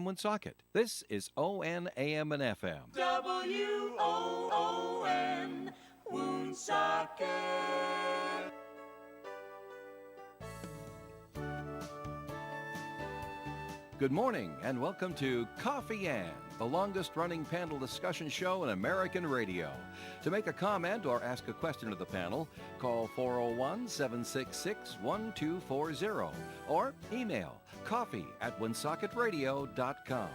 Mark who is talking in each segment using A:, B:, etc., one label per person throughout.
A: Woonsocket. This is ON AM and FM.
B: WOON, Woonsocket.
A: Good morning and welcome to Coffee Ann, the longest-running panel discussion show in American radio. To make a comment or ask a question of the panel, call 401-766-1240 or email coffee@woonsocketradio.com.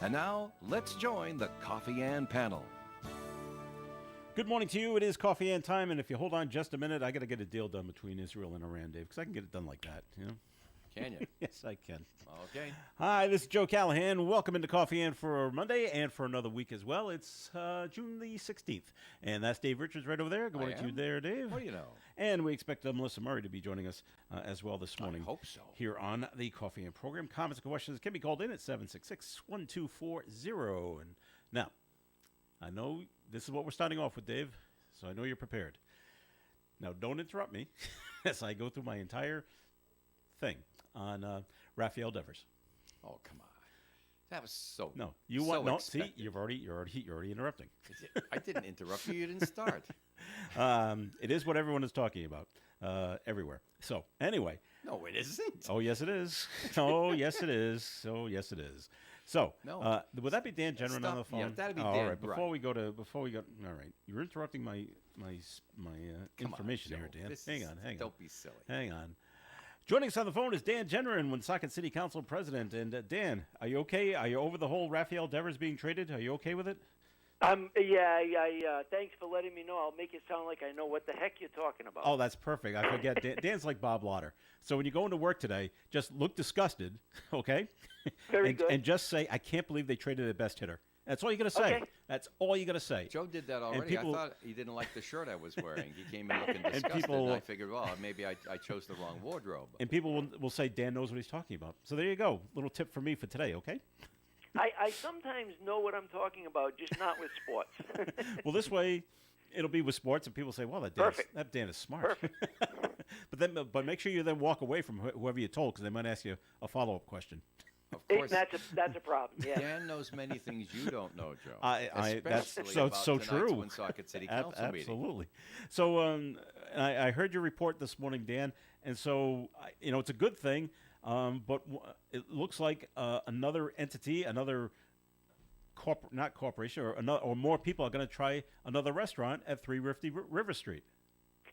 A: And now, let's join the Coffee Ann panel.
C: Good morning to you. It is Coffee Ann time, and if you hold on just a minute, I got to get a deal done between Israel and Iran, Dave, because I can get it done like that, you know?
A: Can you?
C: Yes, I can.
A: Okay.
C: Hi, this is Joe Callahan. Welcome into Coffee Ann for Monday and for another week as well. It's June the 16th, and that's Dave Richards right over there. Good morning to you there, Dave.
A: What do you know?
C: And we expect Melissa Murray to be joining us as well this morning.
A: I hope so.
C: Here on the Coffee Ann program. Comments and questions can be called in at 766-1240. And now, I know this is what we're starting off with, Dave, so I know you're prepared. Now, don't interrupt me as I go through my entire thing on Rafael Devers.
A: Oh, come on. That was so
C: No, you
A: so
C: want no.
A: expected.
C: See, you're already interrupting.
A: I didn't interrupt you. You didn't start.
C: It is what everyone is talking about everywhere. So anyway.
A: No, it isn't.
C: Oh yes, it is. Oh yes, it is. Oh yes, it is. So
A: No.
C: would that be Dan Genron on the phone?
A: Yeah, that'd be
C: All
A: Dan.
C: right. Before we go. All right. You're interrupting my information
A: Joe.
C: here, Dan.
A: This
C: Hang
A: is-
C: on.
A: Don't be silly.
C: Hang on. Joining us on the phone is Dan Genron, Woonsocket City Council President. And Dan, are you okay? Are you over the whole Rafael Devers being traded? Are you okay with it?
D: Yeah. Thanks for letting me know. I'll make it sound like I know what the heck you're talking about.
C: Oh, that's perfect. I forget. Dan's like Bob Lauder. So when you go into work today, just look disgusted, okay?
D: Very good.
C: And just say, I can't believe they traded their best hitter. That's all you got to say.
D: Okay.
C: That's all you got to say.
A: Joe did that already.
C: people-
A: I thought he didn't like the shirt I was wearing. He came in looking disgusted, and I figured, well, maybe I chose the wrong wardrobe.
C: And people will say Dan knows what he's talking about. So there you go. Little tip for me for today, okay?
D: I sometimes know what I'm talking about, just not with sports.
C: Well, this way, it'll be with sports, and people say, well, that Dan is smart. but make sure you then walk away from whoever you told, because they might ask you a follow-up question.
A: Of course,
D: That's a problem. Yeah.
A: Dan knows many things you don't know, Joe.
C: That's
A: Especially
C: so
A: about
C: so
A: tonight's
C: true.
A: Woonsocket City Council meeting.
C: Absolutely. So I heard your report this morning, Dan, and so it's a good thing. But it looks like another entity, another not corporation, or more people are going to try another restaurant at 350 River Street.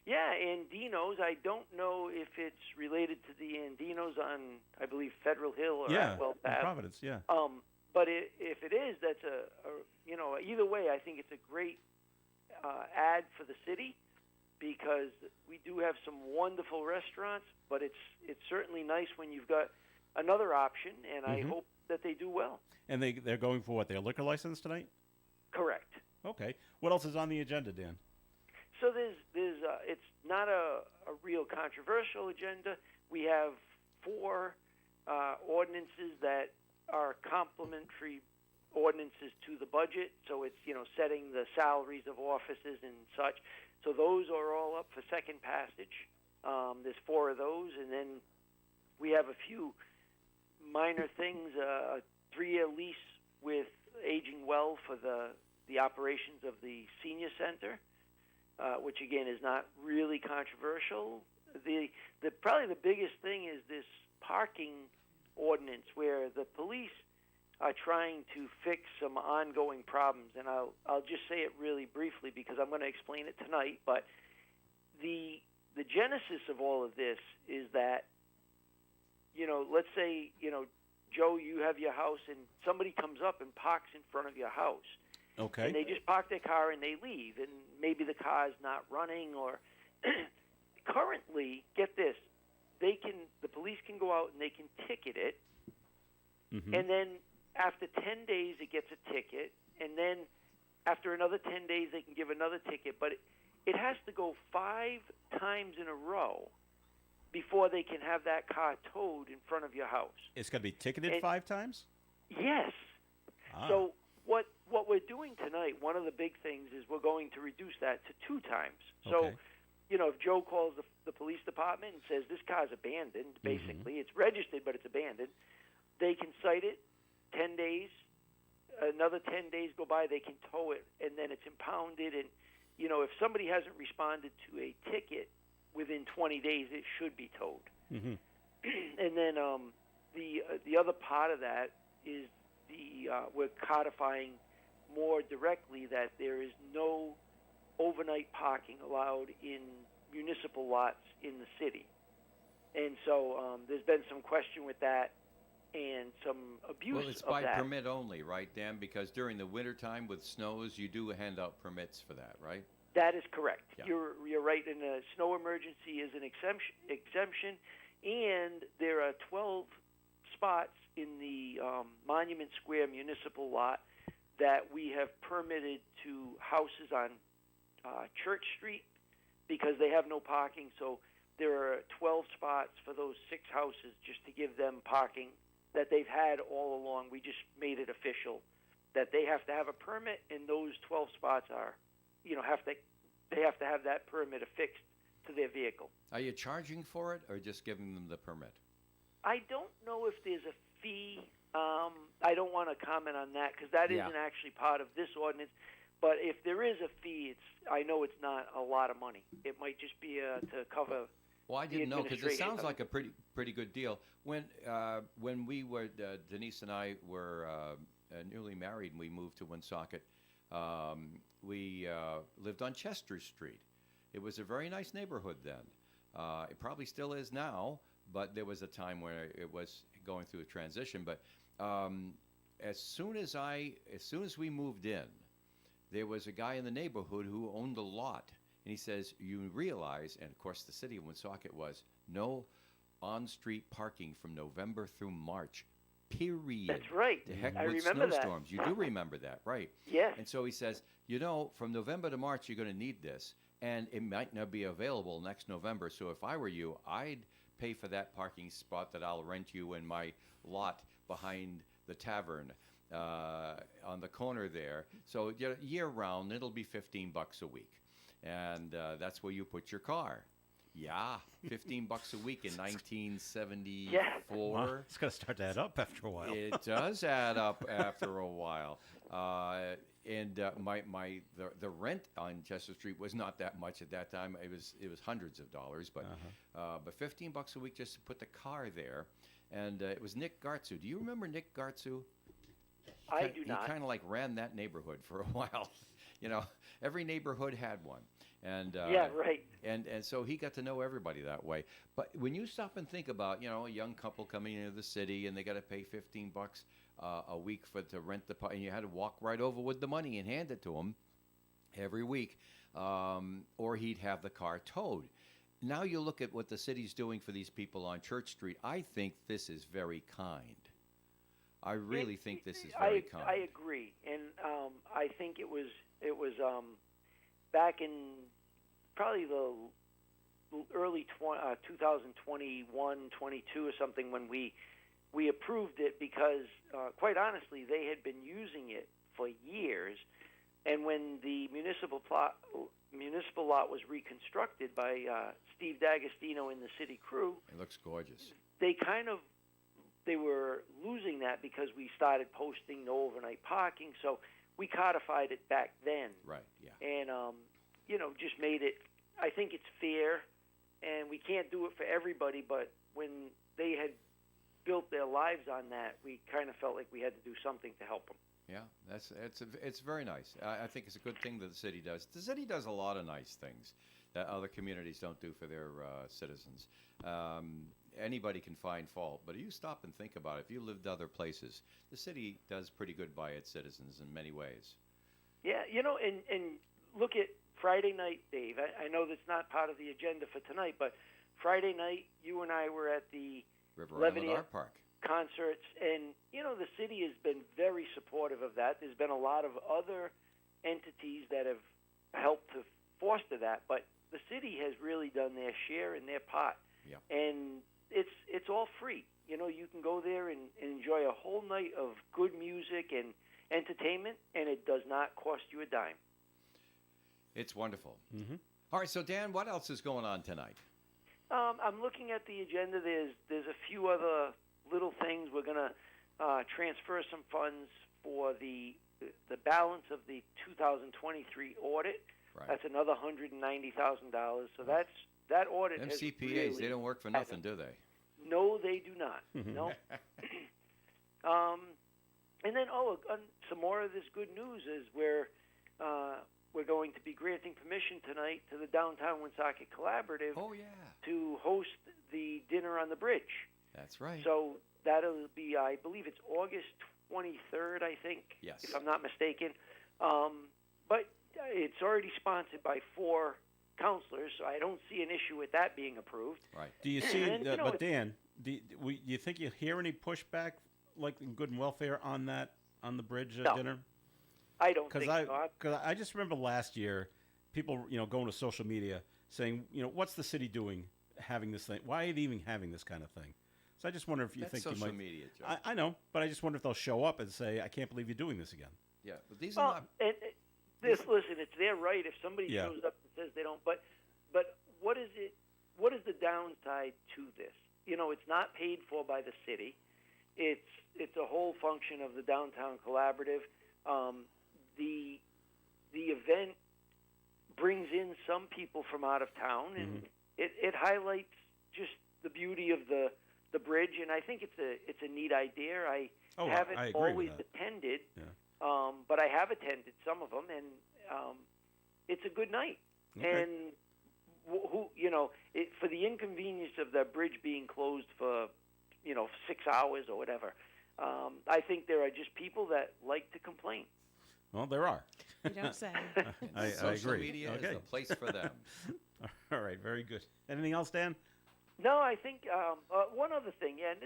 D: Yeah, Andino's. I don't know if it's related to the Andino's on, I believe, Federal Hill or Atwell
C: in
D: Ave.
C: Providence. Yeah.
D: But if it is, that's either way, I think it's a great ad for the city, because we do have some wonderful restaurants, but it's certainly nice when you've got another option, and I hope that they do well.
C: And they're going for what, their liquor license tonight?
D: Correct.
C: Okay. What else is on the agenda, Dan?
D: So there's it's not a real controversial agenda. We have 4 ordinances that are complementary ordinances to the budget. So it's setting the salaries of offices and such. So those are all up for second passage. There's 4 of those, and then we have a few minor things. A 3-year lease with Aging Well for the operations of the senior center, which again is not really controversial. Probably the biggest thing is this parking ordinance, where the police are trying to fix some ongoing problems, and I'll just say it really briefly because I'm going to explain it tonight. But the genesis of all of this is that, let's say, Joe, you have your house and somebody comes up and parks in front of your house.
C: Okay.
D: And they just park their car and they leave, and maybe the car's not running, or currently, get this, the police can go out and they can ticket it, and then after 10 days it gets a ticket, and then after another 10 days they can give another ticket, but it has to go 5 times in a row before they can have that car towed in front of your house.
C: It's going to be ticketed 5 times?
D: Yes.
C: Ah.
D: So what we're doing tonight, one of the big things is we're going to reduce that to 2 times. So,
C: Okay.
D: If Joe calls the police department and says this car's abandoned, basically, it's registered but it's abandoned, they can cite it 10 days. Another 10 days go by, they can tow it, and then it's impounded. And, if somebody hasn't responded to a ticket within 20 days, it should be towed.
C: Mm-hmm.
D: And then the other part of that is we're codifying more directly that there is no overnight parking allowed in municipal lots in the city. And so there's been some question with that and some abuse
A: Well, it's
D: of
A: by
D: that.
A: permit only, right, Dan? Because during the wintertime with snows, you do hand out permits for that, right?
D: That is correct.
A: Yeah.
D: You're right. And a snow emergency is an exemption, and there are 12 spots in the Monument Square municipal lot that we have permitted to houses on Church Street because they have no parking. So there are 12 spots for those 6 houses just to give them parking that they've had all along. We just made it official that they have to have a permit, and those 12 spots are, they have to have that permit affixed to their vehicle.
A: Are you charging for it or just giving them the permit?
D: I don't know if there's a fee. I don't want to comment on that because that
A: Yeah.
D: isn't actually part of this ordinance. But if there is a fee, I know it's not a lot of money. It might just be to cover.
A: Well, I didn't know because it
D: administration.
A: sounds like a pretty good deal. When we were Denise and I were newly married and we moved to Woonsocket, we lived on Chester Street. It was a very nice neighborhood then. It probably still is now, but there was a time where it was going through a transition. But as soon as we moved in, there was a guy in the neighborhood who owned a lot. And he says, you realize, and of course the city of Woonsocket was, no on-street parking from November through March, period.
D: That's right.
A: The heck
D: I
A: with
D: remember
A: snowstorms.
D: that.
A: You do remember that, right?
D: Yes.
A: And so he says, from November to March, you're going to need this. And it might not be available next November. So if I were you, I'd pay for that parking spot that I'll rent you in my lot behind the tavern on the corner there. So year round, it'll be $15 a week. And that's where you put your car. Yeah, $15 a week in 1974.
C: Wow, it's got to start to add up after a while.
A: It does add up after a while. And the rent on Chester Street was not that much at that time. It was hundreds of dollars, but $15 a week just to put the car there. And it was Nick Gartzu. Do you remember Nick Gartzu?
D: I do not.
A: He kind of like ran that neighborhood for a while. Every neighborhood had one. And
D: yeah, right.
A: And so he got to know everybody that way. But when you stop and think about, a young couple coming into the city and they got to pay $15 a week to rent and you had to walk right over with the money and hand it to him every week, or he'd have the car towed. Now you look at what the city's doing for these people on Church Street. I think this is very kind. I really think this is very kind.
D: I agree, and I think it was back in probably the early 2021, 22 or something when we approved it because, quite honestly, they had been using it for years, and when the municipal lot was reconstructed by Steve D'Agostino and the city crew,
A: it looks gorgeous.
D: They were losing that because we started posting no overnight parking, so we codified it back then.
A: Right, yeah.
D: And, just made it, I think it's fair, and we can't do it for everybody, but when they had built their lives on that, we kind of felt like we had to do something to help them.
A: Yeah, it's very nice. I think it's a good thing that the city does. The city does a lot of nice things that other communities don't do for their citizens. Anybody can find fault, but if you stop and think about it, if you lived other places, the city does pretty good by its citizens in many ways.
D: Yeah, and look at Friday night, Dave. I know that's not part of the agenda for tonight, but Friday night, you and I were at the
A: River
D: Lebanon
A: Island Art Park
D: concerts, and the city has been very supportive of that. There's been a lot of other entities that have helped to foster that, but the city has really done their share and their part.
A: Yeah.
D: And it's all free. You can go there and enjoy a whole night of good music and entertainment, and it does not cost you a dime.
A: It's wonderful.
C: Mm-hmm.
A: All right, so Dan, what else is going on tonight?
D: I'm looking at the agenda. There's a few other little things. We're going to transfer some funds for the balance of the 2023 audit.
A: Right.
D: That's another $190,000. So that audit
A: Them
D: has
A: CPAs,
D: really
A: they don't work for nothing, do they?
D: No, they do not. No. And then, some more of this good news is we're going to be granting permission tonight to the Downtown Woonsocket Collaborative
A: Oh, yeah.
D: to host the dinner on the bridge.
A: That's right.
D: So that'll be, I believe it's August 23rd, I think,
A: Yes.
D: if I'm not mistaken. But it's already sponsored by 4 counselors, so I don't see an issue with that being approved.
A: Right.
C: Do you see?
D: And, you know,
C: But Dan, do you think you'll hear any pushback, like in Good and Welfare, on the bridge
D: No.
C: dinner?
D: I don't think so.
C: Because I just remember last year, people going to social media saying, what's the city doing having this thing? Why are they even having this kind of thing? So I just wonder if you
A: That's
C: think
A: social
C: you might.
A: media, Joe.
C: I know, but I just wonder if they'll show up and say, "I can't believe you're doing this again."
A: Yeah, but these are
D: Well,
A: not.
D: listen, it's their right if somebody
C: Yeah.
D: shows up and says they don't. But what is it? What is the downside to this? It's not paid for by the city. It's a whole function of the Downtown Collaborative. The event brings in some people from out of town, and it highlights just the beauty of the bridge. And I think it's a neat idea. I haven't
C: I agree with
D: always
C: that.
D: attended.
C: Yeah.
D: But I have attended some of them, and it's a good night.
C: Okay.
D: And for the inconvenience of the bridge being closed for 6 hours or whatever, I think there are just people that like to complain.
C: Well, there are.
B: You don't say.
C: I
A: Social
C: agree.
A: media
C: Okay.
A: is the place for them.
C: All right, very good. Anything else, Dan?
D: No, I think one other thing, and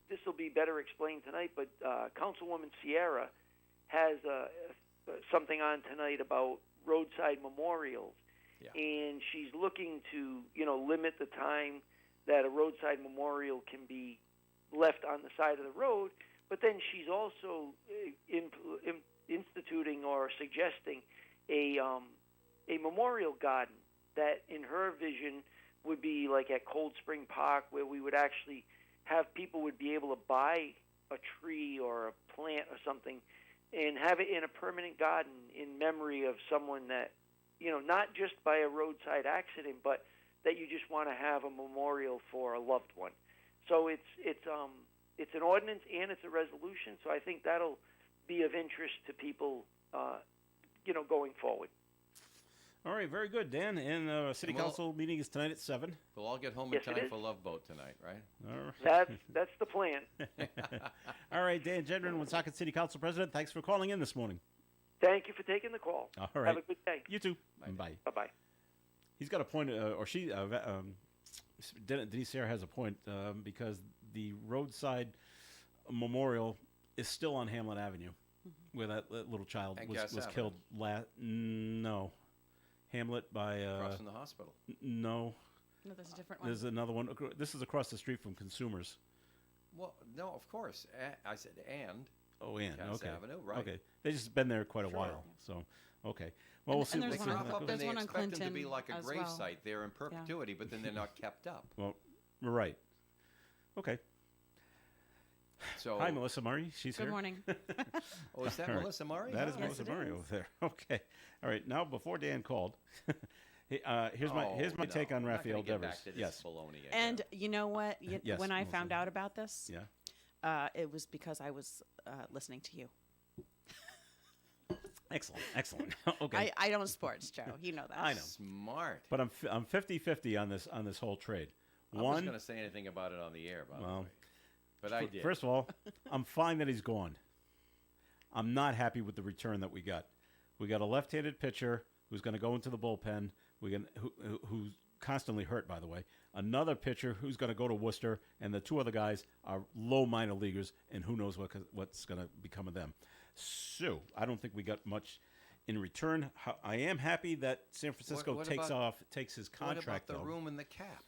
D: this will be better explained tonight, but Councilwoman Sierra has something on tonight about roadside memorials,
A: Yeah.
D: and she's looking to limit the time that a roadside memorial can be left on the side of the road. But then she's also instituting or suggesting a memorial garden that, in her vision, would be like at Cold Spring Park, where we would actually have people would be able to buy a tree or a plant or something and have it in a permanent garden in memory of someone that, not just by a roadside accident, but that you just want to have a memorial for a loved one. So it's an ordinance and it's a resolution, so I think that'll be of interest to people, going forward.
C: All right, very good, Dan. And city
A: And we'll-
C: council meeting is tonight at 7.
A: We'll all get home
D: Yes,
A: in
D: it
A: time
D: is.
A: for Love Boat tonight, right?
C: All
D: That's the plan.
C: All right, Dan Gendron, Woonsocket City Council President, thanks for calling in this morning.
D: Thank you for taking the call.
C: All right.
D: Have a good day.
C: You too.
A: Bye.
C: Bye.
D: Bye-bye.
C: He's got a point, or she, Denise Sarah has a point, because the roadside memorial is still on Hamlet Avenue, where that little child
A: And
C: was
A: Cass Avenue.
C: killed no. Hamlet by,
A: Across from the hospital.
C: no.
B: No, there's a different one.
C: There's another one. This is across the street from Consumers.
A: Well, no, of course. I said and.
C: Oh, and
A: Cass
C: okay.
A: Avenue, right.
C: Okay. They've just been there quite a
A: Sure.
C: while. So, okay. Well,
B: And-
C: we'll see.
B: and
A: They
B: there's
C: we'll see
B: one
C: how
B: on-
C: that
A: crop up
C: goes.
A: and
B: There's
A: they
B: one on
A: expect them to be
B: Clinton
A: like a
B: as
A: grave
B: well.
A: site there in perpetuity, but then they're not kept up.
C: Well, we're right. Okay.
A: So,
C: Hi, Melissa Murray. She's
B: Good
C: here.
B: morning.
A: oh, is that
C: All right.
A: Melissa Murray?
C: That is
A: Oh.
B: Yes,
C: Melissa
B: it
C: Murray
B: is.
C: over there. Okay. All right. Now, before Dan called, here's my
A: Oh,
C: take
A: no,
C: on
A: we're not
C: Raphael
A: gonna get
C: Devers.
A: back to this
C: Yes.
A: baloney again.
B: And you know what?
C: Yes,
B: When I
C: Melissa.
B: found out about this,
C: Yeah.
B: it was because I was listening to you.
C: Excellent. Excellent. Okay.
B: I don't sports, Joe. You know that.
C: I know.
A: Smart.
C: But I'm 50-50 on this whole trade.
A: I wasn't
C: One,
A: going to say anything about it on the air, by the
C: Well,
A: way. But I did.
C: first of all, I'm fine that he's gone. I'm not happy with the return that we got. We got a left-handed pitcher who's going to go into the bullpen. Who's constantly hurt, by the way. Another pitcher who's going to go to Worcester, and the two other guys are low minor leaguers, and who knows what's going to become of them. So I don't think we got much in return. I am happy that San Francisco
A: what
C: takes
A: about-
C: his
A: what
C: contract.
A: about the
C: though.
A: room in the cap?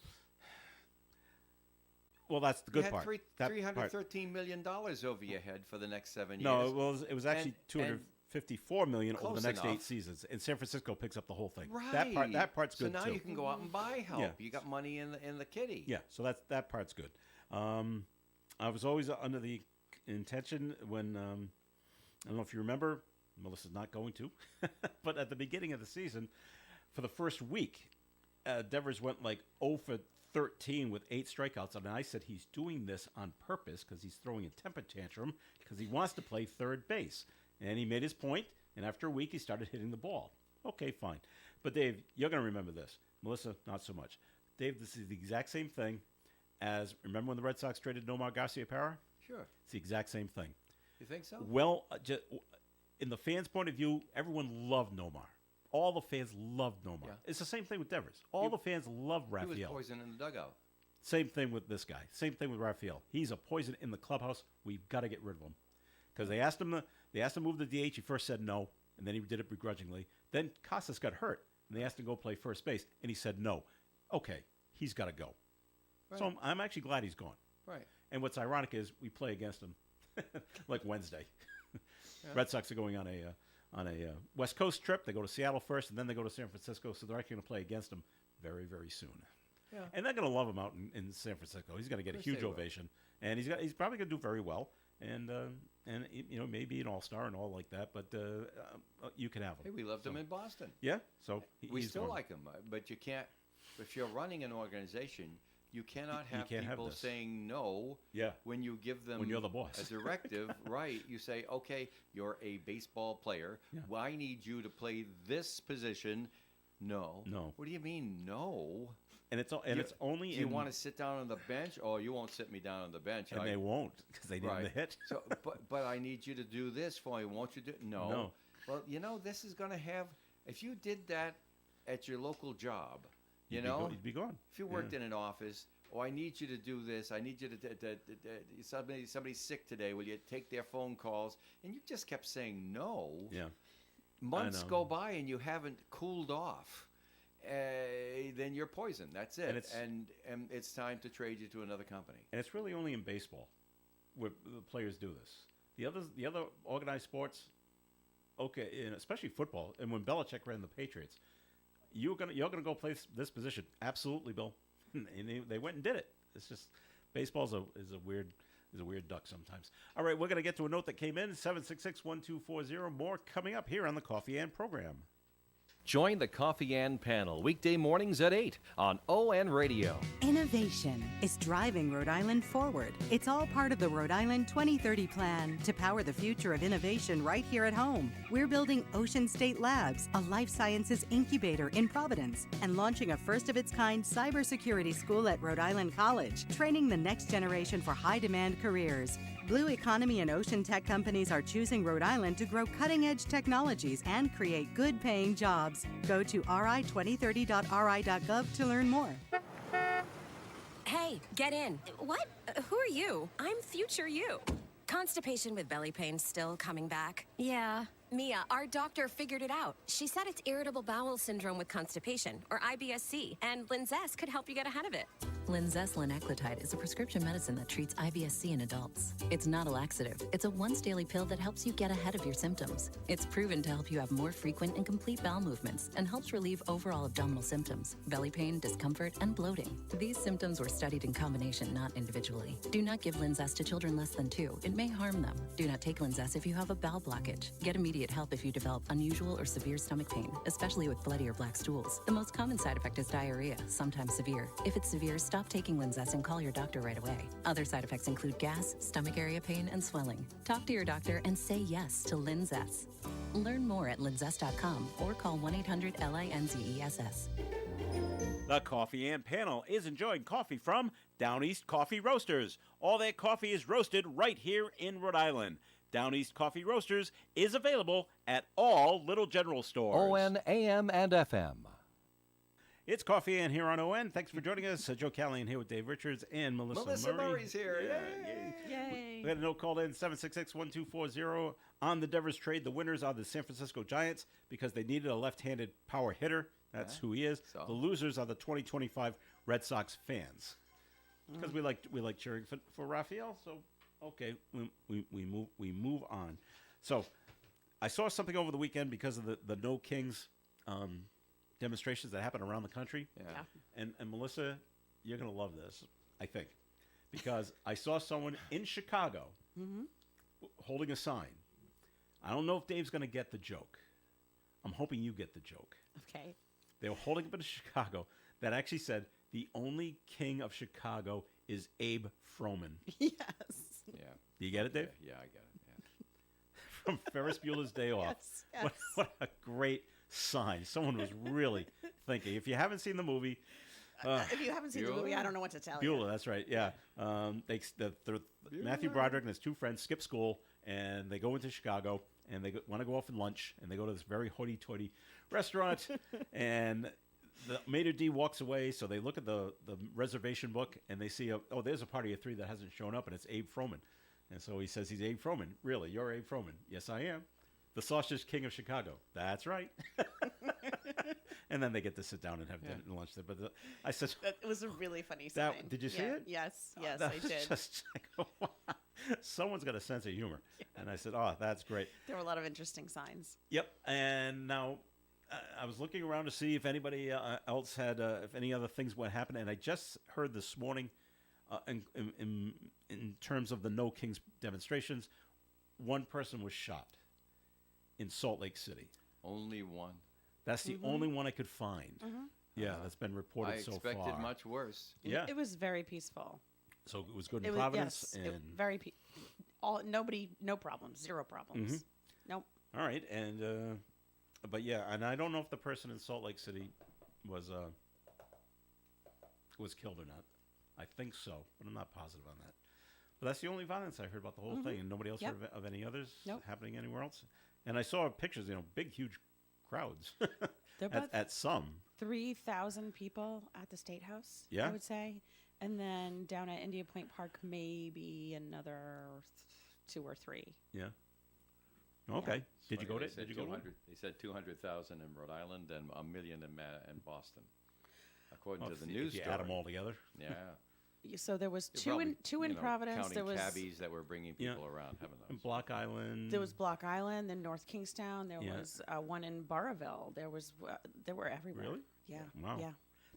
C: Well, that's the
A: You
C: good
A: had
C: part. That part.
A: $313 million over your head for the next 7 years.
C: No, it was actually
A: And-
C: $254 million over
A: Close
C: the next
A: enough.
C: 8 seasons, and San Francisco picks up the whole thing.
A: Right.
C: That part's good
A: So now
C: too.
A: you can go out and buy help.
C: Yeah.
A: You got money in the kitty.
C: Yeah, so that part's good. I was always under the intention when I don't know if you remember. Melissa's not going to, but at the beginning of the season, for the first week, Devers went like 0 for 13 with 8 strikeouts, and I said he's doing this on purpose because he's throwing a temper tantrum because he wants to play third base, and he made his point. And after a week, he started hitting the ball. Okay, fine. But Dave, you're going to remember this. Melissa, not so much. Dave, this is the exact same thing as, remember when the Red Sox traded Nomar Garciaparra?
A: Sure.
C: It's the exact same thing.
A: You think so?
C: Well, in the fans' point of view, everyone loved Nomar. All the fans loved Nomar.
A: Yeah.
C: It's the same thing with Devers. All the fans love
A: He was
C: Raphael.
A: poison in the dugout.
C: Same thing with this guy. Same thing with Raphael. He's a poison in the clubhouse. We've got to get rid of him. Because they asked him to move the DH. He first said no, and then he did it begrudgingly. Then Casas got hurt, and they asked him to go play first base, and he said no. Okay, he's got to go.
A: Right.
C: So I'm actually glad he's gone.
A: Right.
C: And what's ironic is we play against him like Wednesday.
A: Yeah.
C: Red Sox are going on a West Coast trip. They go to Seattle first, and then they go to San Francisco. So they're actually going to play against him very, very soon.
A: Yeah.
C: And they're going to love him out in San Francisco. He's going to get a
A: Of course
C: huge
A: they will.
C: ovation, and he's probably going to do very well. And maybe an all-star and all like that. But you can have him.
A: Hey, we loved him in Boston.
C: Yeah. So
A: We
C: he's
A: still
C: gone.
A: like him, but you can't. If you're running an organization, you cannot
C: You
A: have
C: can't have
A: people
C: this.
A: saying no.
C: Yeah.
A: When you give them
C: When you're the boss.
A: a directive, right? You say, okay, you're a baseball player.
C: Yeah.
A: Well, I need you to play this position. No.
C: No.
A: What do you mean no?
C: And it's only
A: Do you want to sit down on the bench? Oh, you won't sit me down on the bench.
C: and they won't because they need him to hit.
A: So, but I need you to do this for me. Won't you do? No.
C: No.
A: Well, this is going to have. If you did that at your local job,
C: He'd be gone.
A: if you worked in an office, I need you to do this. I need you to. Somebody's sick today. Will you take their phone calls? And you just kept saying no.
C: Yeah.
A: Months
C: know.
A: go by and you haven't cooled off. Then you're poisoned. That's it.
C: And
A: And it's time to trade you to another company.
C: And it's really only in baseball where the players do this. The other organized sports, okay, and especially football. And when Belichick ran the Patriots, you're gonna go play this position. Absolutely, Bill. And they went and did it. It's just baseball is a weird duck sometimes. All right, we're gonna get to a note that came in 766-1240. More coming up here on the Coffee and program.
E: Join the Coffee and Panel weekday mornings at 8 on ON Radio.
F: Innovation is driving Rhode Island forward. It's all part of the Rhode Island 2030 plan to power the future of innovation right here at home. We're building Ocean State Labs, a life sciences incubator in Providence, and launching a first-of-its-kind cybersecurity school at Rhode Island College, training the next generation for high-demand careers. Blue economy and ocean tech companies are choosing Rhode Island to grow cutting-edge technologies and create good-paying jobs. Go to ri2030.ri.gov to learn more.
G: Hey, get in. What? Who are you? I'm future you. Constipation with belly pain still coming back? Yeah. Mia, our doctor figured it out. She said it's irritable bowel syndrome with constipation, or IBS-C, and Linzess could help you get ahead of it.
H: Linzess linaclotide is a prescription medicine that treats IBS-C in adults. It's not a laxative. It's a once-daily pill that helps you get ahead of your symptoms. It's proven to help you have more frequent and complete bowel movements and helps relieve overall abdominal symptoms, belly pain, discomfort, and bloating. These symptoms were studied in combination, not individually. Do not give Linzess to children less than 2. It may harm them. Do not take Linzess if you have a bowel blockage. Get immediate help if you develop unusual or severe stomach pain, especially with bloody or black stools. The most common side effect is diarrhea, sometimes severe. If it's severe, stop taking Linzess and call your doctor right away. Other side effects include gas, stomach area pain, and swelling. Talk to your doctor and say yes to Linzess. Learn more at linzess.com or call 1-800-LINZESS.
C: The Coffee and Panel is enjoying coffee from Down East Coffee Roasters. All their coffee is roasted right here in Rhode Island. Down East Coffee Roasters is available at all Little General stores.
E: ON, AM, and FM.
C: It's Coffee and here on ON. Thanks for joining us. Joe Callahan here with Dave Richards and Melissa Murray.
A: Murray's here.
B: Yay.
C: We got a note called in 766-1240 on the Devers trade. The winners are the San Francisco Giants because they needed a left-handed power hitter. That's who he is.
A: So?
C: The losers are the 2025 Red Sox fans because we like cheering for Raphael. So okay, we move on. So I saw something over the weekend because of the No Kings demonstrations that happen around the country.
A: Yeah.
C: And Melissa, you're going to love this, I think, because I saw someone in Chicago holding a sign. I don't know if Dave's going to get the joke. I'm hoping you get the joke.
B: Okay.
C: They were holding up in Chicago that actually said, the only king of Chicago is Abe Froman.
B: Yes.
A: Yeah.
C: Do you get it, Dave?
A: Yeah, I get it. Yeah.
C: From Ferris Bueller's Day Off.
B: Yes. Yes.
C: What a great sign. Someone was really thinking. If you haven't seen the movie,
B: If you haven't seen the movie, I don't know what to tell you.
C: Bueller, that's right. Yeah. Matthew Broderick and his two friends skip school, and they go into Chicago, and they want to go off and lunch, and they go to this very hoity-toity restaurant, and the maitre d' walks away, so they look at the reservation book, and they see, there's a party of three that hasn't shown up, and it's Abe Froman. And so he says he's Abe Froman. Really? You're Abe Froman? Yes, I am. The sausage king of Chicago. That's right. And then they get to sit down and have dinner and lunch there. But I said,
B: It was a really funny sign.
C: did you see it?
B: Yes. Yes,
C: that
B: I
C: was
B: did.
C: just like, wow. Someone's got a sense of humor. And I said, that's great.
B: There were a lot of interesting signs.
C: Yep. And now I was looking around to see if anybody else had, if any other things would happen. And I just heard this morning, in terms of the No Kings demonstrations, one person was shot in Salt Lake City.
A: Only one.
C: That's the only one I could find. Yeah, that's been reported
A: I
C: so far.
A: expected much worse.
C: Yeah.
B: It was very peaceful.
C: So it was good in
B: It was,
C: Providence.
B: yes,
C: and
B: very no problems, zero problems. Nope.
C: all right, and but yeah, and I don't know if the person in Salt Lake City was killed or not. I think so, but I'm not positive on that. But that's the only violence I heard about the whole thing, and nobody else
B: Yep.
C: heard of any others
B: Nope.
C: happening anywhere else. And I saw pictures, big, huge crowds
B: There were about
C: at some.
B: 3,000 people at the State House,
C: Yeah.
B: I would say. And then down at India Point Park, maybe another 2 or 3.
C: Yeah. Okay. Did you go to?
A: They said
C: Did you go to?
A: 200 They said 200,000 in Rhode Island and 1 million in Boston, according to the news
C: If you
A: story.
C: add them all together.
A: Yeah.
B: So there was
A: They're
B: two
A: probably,
B: in two in
A: you know,
B: Providence.
A: Counting
B: There was
A: cabbies that were bringing
C: Yeah.
A: people around. Heaven knows.
C: Block Island.
B: there was Block Island, then North Kingstown. There
C: Yeah.
B: was one in Burrillville. There were everywhere.
C: Really?
B: Yeah.
C: Wow.
B: Yeah.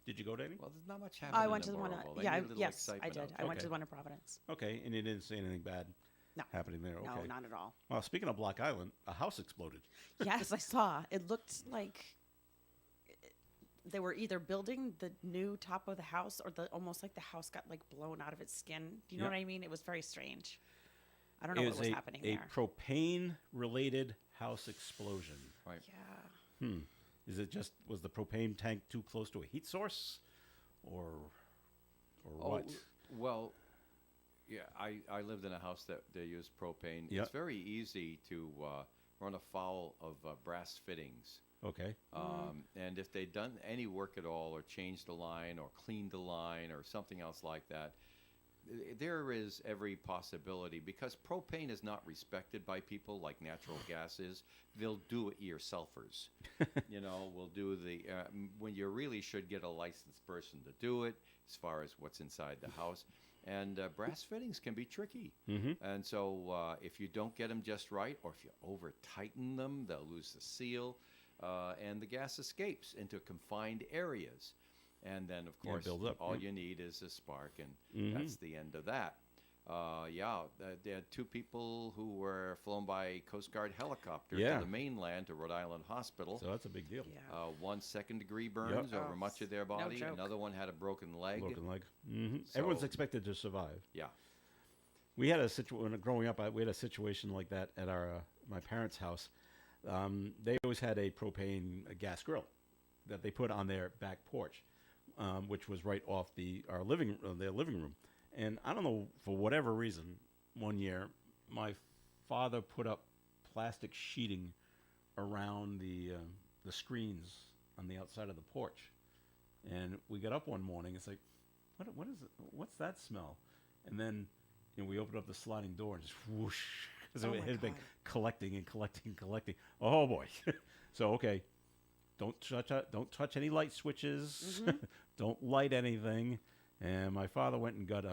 C: Did you go to any?
A: Well, there's not much happening.
B: I went to
A: in
B: the one.
A: Burrillville. They
B: Yeah.
A: need a little
B: Yes, I
A: excitement
B: did.
A: out
B: I went
C: Okay.
B: to the one in Providence.
C: Okay, and you didn't see anything bad
B: No.
C: happening there. Okay.
B: No, not at all.
C: Well, speaking of Block Island, a house exploded.
B: Yes, I saw. It looked like they were either building the new top of the house or almost like the house got like blown out of its skin. Do you know
C: Yeah.
B: what I mean? It was very strange. I don't know
C: It
B: what was happening
C: a
B: there.
C: propane-related house explosion.
A: Right.
B: Yeah.
C: Was the propane tank too close to a heat source, or what?
A: Well, yeah, I lived in a house that they used propane.
C: Yep.
A: It's very easy to run afoul of brass fittings.
C: Okay.
A: And if they'd done any work at all or changed the line or cleaned the line or something else like that, there is every possibility, because propane is not respected by people like natural gas is. They'll do it yourselfers. We'll do when you really should get a licensed person to do it, as far as what's inside the house. And brass fittings can be tricky. And so if you don't get them just right, or if you over tighten them, they'll lose the seal, and the gas escapes into confined areas. And then, of
C: Yeah,
A: course,
C: builds up,
A: all
C: yeah.
A: you need is a spark, and that's the end of that. They had 2 people who were flown by Coast Guard helicopter
C: Yeah.
A: to the mainland to Rhode Island Hospital.
C: So that's a big deal.
B: Yeah.
A: One second-degree burns over
B: Oh,
A: much of their
B: no
A: body.
B: joke.
A: Another one had a broken leg.
C: Broken leg. Everyone's
A: So-
C: expected to survive.
A: Yeah.
C: We had a situation growing up. We had a situation like that at my parents' house. They always had a gas grill that they put on their back porch, which was right off their living room. And I don't know, for whatever reason, one year my father put up plastic sheeting around the screens on the outside of the porch. And we got up one morning. It's like, what is it? What's that smell? And then we opened up the sliding door and just whoosh, because
B: Oh
C: it
B: my
C: had been
B: God.
C: collecting and collecting and collecting. Oh boy! So okay, don't touch any light switches. Don't light anything. And my father went and got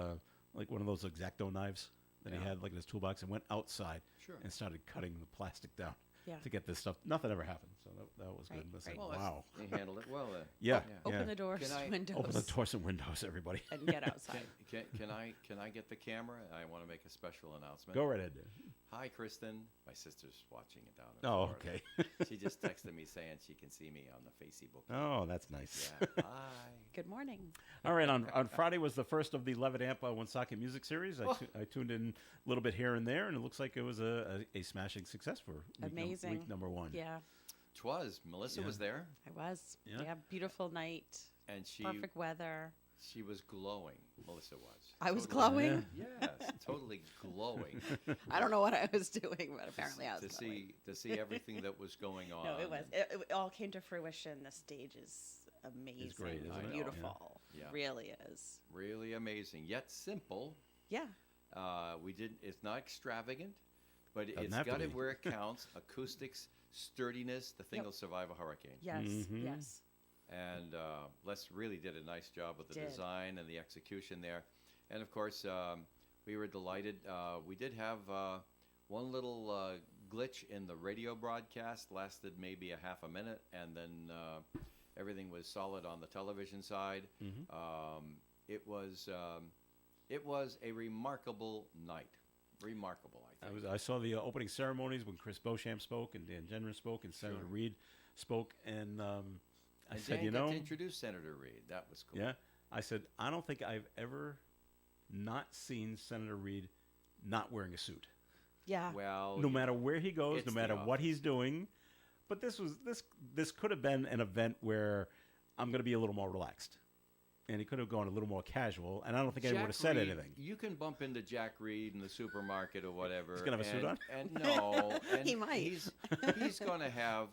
C: like one of those X-Acto knives that he
A: Yeah.
C: had like in his toolbox, and went outside
A: Sure.
C: and started cutting the plastic down.
B: Yeah.
C: to get this stuff. Nothing ever happened, so that was
B: Right,
C: good. But
B: right.
A: Well,
C: wow.
A: They handled it well then.
C: Yeah.
B: Open the doors,
A: Can I-
B: windows,
C: Open the doors and windows, everybody.
B: and get outside.
A: Can I get the camera? I want to make a special announcement.
C: Go right ahead.
A: Hi, Kristen. My sister's watching it down in
C: Oh,
A: Florida.
C: okay.
A: She just texted me saying she can see me on the Facebook.
C: Oh, that's nice.
A: Yeah. Hi.
B: Good morning.
C: All right, on Friday was the first of the Levitt Amp Woonsocket Music Series. I tuned in a little bit here and there, and it looks like it was a smashing success for
B: Amazing.
C: week number one.
B: Yeah,
A: Twas. Melissa
C: Yeah.
A: was there,
B: I was.
C: Yeah.
B: Yeah, beautiful night,
A: and she
B: perfect weather.
A: was glowing. Melissa was.
B: I was
A: Totally-
B: glowing.
A: Yes, totally glowing.
B: I don't know what I was doing, but apparently I was
A: to
B: glowing.
A: see everything that was going on.
B: No, it was. It all came to fruition. The stage is amazing.
C: great, isn't
A: it?
B: Beautiful.
A: Yeah.
B: Really is.
A: Really amazing, yet simple.
B: Yeah.
A: We didn't. It's not extravagant, but
C: Doesn't
A: it's
C: have to
A: got it
C: be.
A: where it counts. Acoustics, sturdiness. The thing
B: Yep.
A: will survive a hurricane.
B: Yes.
C: Mhm.
B: Yes.
A: And Les really did a nice job with the
B: Did.
A: design and the execution there. And of course, we were delighted. We did have one little glitch in the radio broadcast, lasted maybe a half a minute, and then everything was solid on the television side. It was a remarkable night. Remarkable, I think.
C: I saw the opening ceremonies when Chris Beauchamp spoke and Dan Jenner spoke and Senator
A: Sure.
C: Reed spoke, and I
A: And
C: said,
A: Dan
C: you
A: got
C: know,
A: to introduce Senator Reed. That was cool.
C: yeah, I said, I don't think I've ever not seen Senator Reed not wearing a suit.
B: Yeah.
A: Well,
C: No matter where he goes,
A: it's
C: no
A: the
C: matter what
A: office.
C: he's doing. But this could have been an event where I'm going to be a little more relaxed, and he could have gone a little more casual. And I don't think anyone would have said
A: Reed,
C: anything.
A: You can bump into Jack Reed in the supermarket or whatever.
C: He's gonna have a suit on?
A: And no, and
B: He might.
A: He's going to have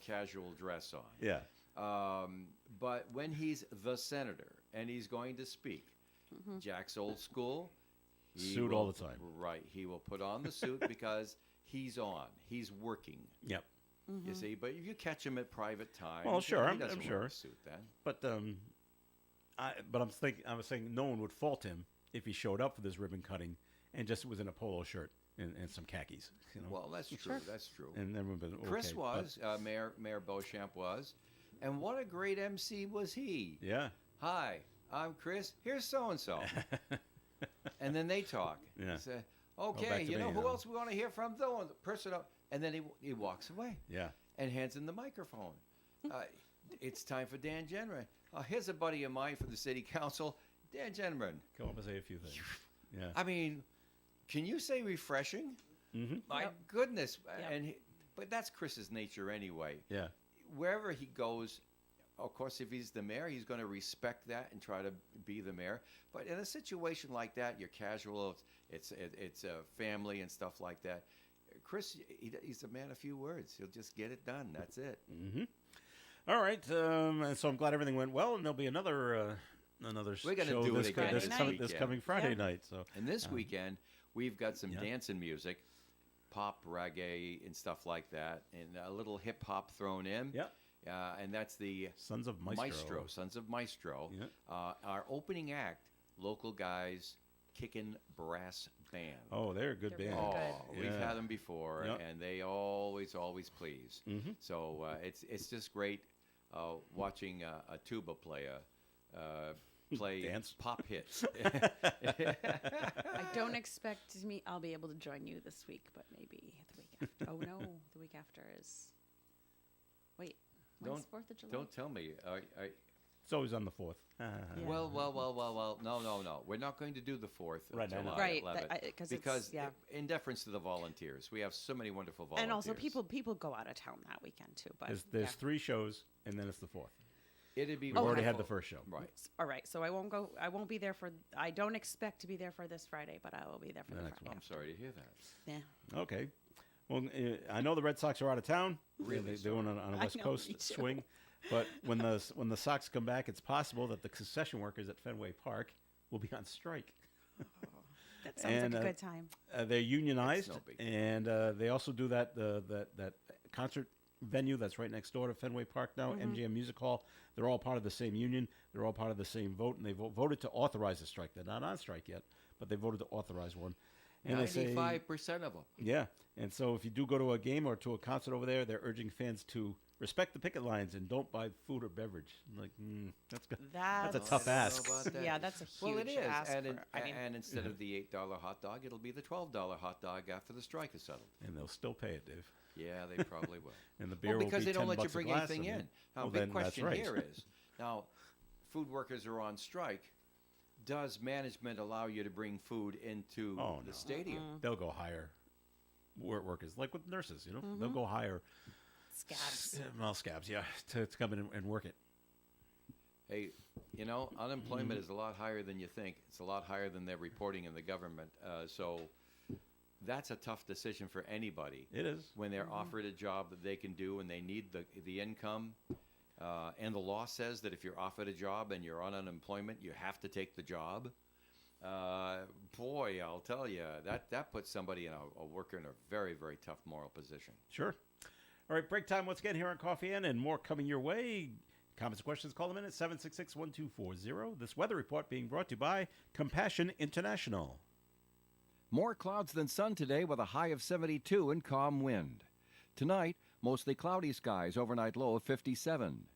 A: casual dress on.
C: Yeah,
A: But when he's the senator and he's going to speak, Jack's old school. he
C: Suit
A: will-
C: all the time.
A: Right. He will put on the suit because he's on. He's working.
C: yep.
A: You see, but if you catch him at private time,
C: Well, sure,
A: he
C: I'm
A: doesn't wear
C: sure.
A: a suit then.
C: But I was saying no one would fault him if he showed up for this ribbon cutting and just was in a polo shirt and some khakis. You know,
A: Well, that's true. That's true.
C: and everyone would been
A: Chris
C: okay,
A: was, Mayor Beauchamp was, and what a great MC was he.
C: but- yeah.
A: Hi, I'm Chris. Here's so and so, and then they talk.
C: Yeah.
A: Say,
C: back
A: okay,
C: to
A: you
C: me,
A: know who
C: huh?
A: else we want to hear from? The person up, and then he walks away
C: Yeah.
A: and hands him the microphone. It's time for Dan Jenner. Here's a buddy of mine from the city council, Dan Jenner.
C: Come up and say a few things. Yeah.
A: I mean, can you say refreshing?
C: Mm-hmm.
A: My
B: Yep.
A: goodness,
B: Yep.
A: but that's Chris's nature anyway.
C: Yeah.
A: Wherever he goes, of course, if he's the mayor, he's going to respect that and try to be the mayor. But in a situation like that, you're casual. It's a family and stuff like that. Chris, he's a man of few words. He'll just get it done. That's it.
C: Mm-hmm. All right. And so I'm glad everything went well, and there'll be another
A: We're gonna
C: show
A: do it
C: this,
A: again
B: this
C: this
A: weekend.
C: coming Friday
B: Yeah.
C: night. So
A: And this weekend, we've got some
C: Yeah.
A: dancing music, pop, reggae, and stuff like that, and a little hip hop thrown in.
C: yeah,
A: And that's the
C: Sons of Maestro.
A: Sons of Maestro.
C: Yeah.
A: Our opening act, local guys, kicking brass band.
C: Oh, they're a good
B: They're
C: band.
B: really
A: Oh,
B: good.
A: we've
C: Yeah.
A: had them before,
C: Yep.
A: and they always please.
C: Mhm.
A: So it's just great watching a tuba player play
C: Dance.
A: pop hits.
B: I don't expect I'll be able to join you this week, but maybe the week after. Oh no, the week after is. Wait, when's 4th of July?
A: Don't tell me.
C: It's always on the 4th.
B: Yeah.
A: Well. No. We're not going to do the 4th of
C: Right, I know.
A: July.
B: Right,
A: at 11,
B: because
A: because
B: yeah.
A: in deference to the volunteers, we have so many wonderful volunteers.
B: And also people go out of town that weekend too. But
C: There's
B: yeah.
C: 3 shows, and then it's the 4th.
A: It'd be
C: We've already had the
A: wonderful.
C: first show.
A: Right.
B: All right, so I won't go. I won't be there for. I don't expect to be there for this Friday, but I will be there for
C: The
B: the
C: next
B: Friday.
A: I'm sorry to hear that.
B: Yeah.
C: Okay. Well, I know the Red Sox are out of town.
A: Really
C: They're doing on a
B: I
C: West
B: know,
C: Coast
B: me too.
C: swing. But when the Sox come back, it's possible that the concession workers at Fenway Park will be on strike.
B: That sounds
C: And,
B: like a good time.
C: They're unionized,
A: no big deal.
C: and they also do that concert venue that's right next door to Fenway Park now, MGM Music Hall. They're all part of the same union. They're all part of the same vote, and they voted to authorize a strike. They're not on strike yet, but they voted to authorize one. And they say,
A: 95% of them.
C: yeah. And so if you do go to a game or to a concert over there, they're urging fans to respect the picket lines and don't buy food or beverage. I'm like, that's good. That's a tough
A: I don't know
C: ask.
A: about that.
B: Yeah, that's a huge
A: Well, it is.
B: ask.
A: And instead of the $8 hot dog, it'll be the $12 hot dog after the strike is settled.
C: And they'll still pay it, Dave.
A: Yeah, they probably will.
C: And the beer
A: Well,
C: will
A: because
C: be
A: they don't let you
C: $10 a
A: bring
C: glass,
A: anything
C: I mean,
A: in. Now,
C: well,
A: big
C: then that's
A: question
C: right.
A: here is, now, food workers are on strike. Does management allow you to bring food into
C: Oh,
A: the
C: no.
A: stadium?
C: They'll go hire workers, like with nurses, They'll go hire
B: Scabs.
C: scabs, yeah, to come in and work it.
A: Hey, unemployment is a lot higher than you think. It's a lot higher than they're reporting in the government. So that's a tough decision for anybody.
C: It is.
A: When they're offered a job that they can do and they need the income. And the law says that if you're offered a job and you're on unemployment, you have to take the job. Boy, I'll tell you, that puts somebody a worker in a very, very tough moral position.
C: Sure. All right, break time once again here on Coffee In, and more coming your way. Comments and questions, call them in at 766-1240. This weather report being brought to you by Compassion International.
E: More clouds than sun today with a high of 72 and calm wind. Tonight, mostly cloudy skies, overnight low of 57.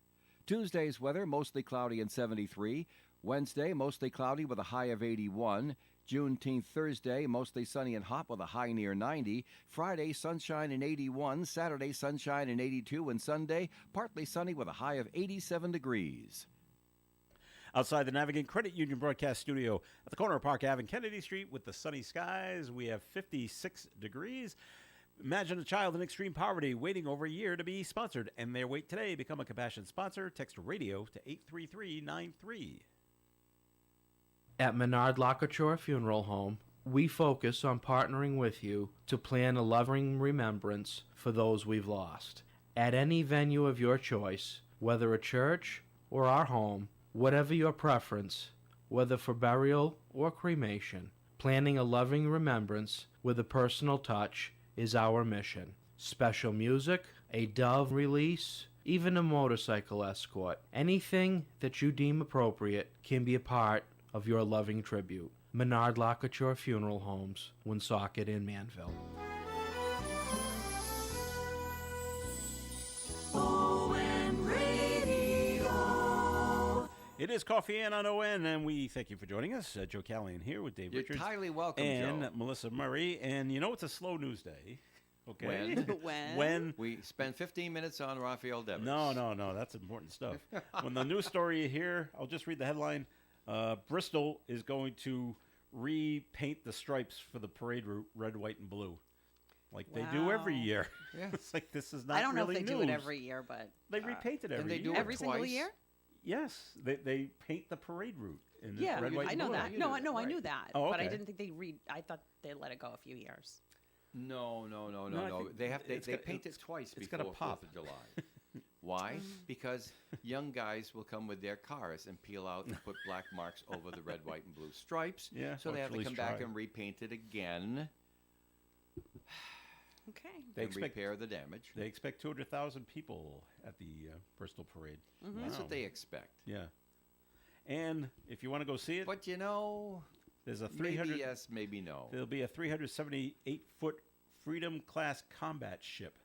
E: Tuesday's weather, mostly cloudy and 73. Wednesday, mostly cloudy with a high of 81. Juneteenth Thursday, mostly sunny and hot with a high near 90. Friday, sunshine and 81. Saturday, sunshine and 82. And Sunday, partly sunny with a high of 87 degrees.
C: Outside the Navigate Credit Union broadcast studio at the corner of Park Ave and Kennedy Street with the sunny skies, we have 56 degrees. Imagine a child in extreme poverty waiting over a year to be sponsored, and their wait today. Become a Compassion sponsor. Text radio to 83393.
I: At Menard Lockature Funeral Home, we focus on partnering with you to plan a loving remembrance for those we've lost. At any venue of your choice, whether a church or our home, whatever your preference, whether for burial or cremation, planning a loving remembrance with a personal touch is our mission. Special music, a dove release, even a motorcycle escort, anything that you deem appropriate can be a part of your loving tribute. Menard Lockature Funeral Homes, Woonsocket in Manville.
C: It is Coffee In on ON, and we thank you for joining us. Joe Callahan here with Dave
A: You're
C: Richards.
A: highly welcome,
C: and
A: Joe.
C: Melissa Murray. And it's a slow news day. Okay.
A: When?
C: When?
A: We spend 15 minutes on Rafael Devers.
C: No. That's important stuff. When the news story you hear, I'll just read the headline. Bristol is going to repaint the stripes for the parade route red, white, and blue. Like they do every
B: Wow.
C: year.
A: Yeah.
C: It's like this is not
B: I don't know
C: really
B: if they
C: news.
B: do it every year, but
C: They repaint it every
A: and they
C: year.
A: do it
B: every single
A: twice.
B: year.
C: Yes, they paint the parade route in
B: Yeah,
C: red, white,
B: I
C: and
B: know
C: blue.
B: that.
A: You
B: No,
A: do
B: I
A: that,
B: know, I
A: right.
B: knew that.
C: Oh,
B: But I
C: okay.
B: didn't think I thought they let it go a few years.
A: No.
C: I think
A: They
C: it's got-
A: paint it
C: it's-
A: twice
C: it's
A: before
C: got a pop.
A: 4th of July. Why? Because young guys will come with their cars and peel out and put black marks over the red, white, and blue stripes.
C: Yeah,
A: So
C: or
A: they have
C: at
A: to
C: least
A: come back
C: try.
A: and repaint it again
B: Okay.
C: They
A: and
C: expect
A: repair the damage.
C: They expect 200,000 people at the Bristol Parade.
A: That's
C: Wow.
A: what they expect.
C: Yeah. And if you want to go see it,
A: But
C: there's a 300.
A: maybe yes, maybe no.
C: There'll be a 378-foot Freedom class combat ship,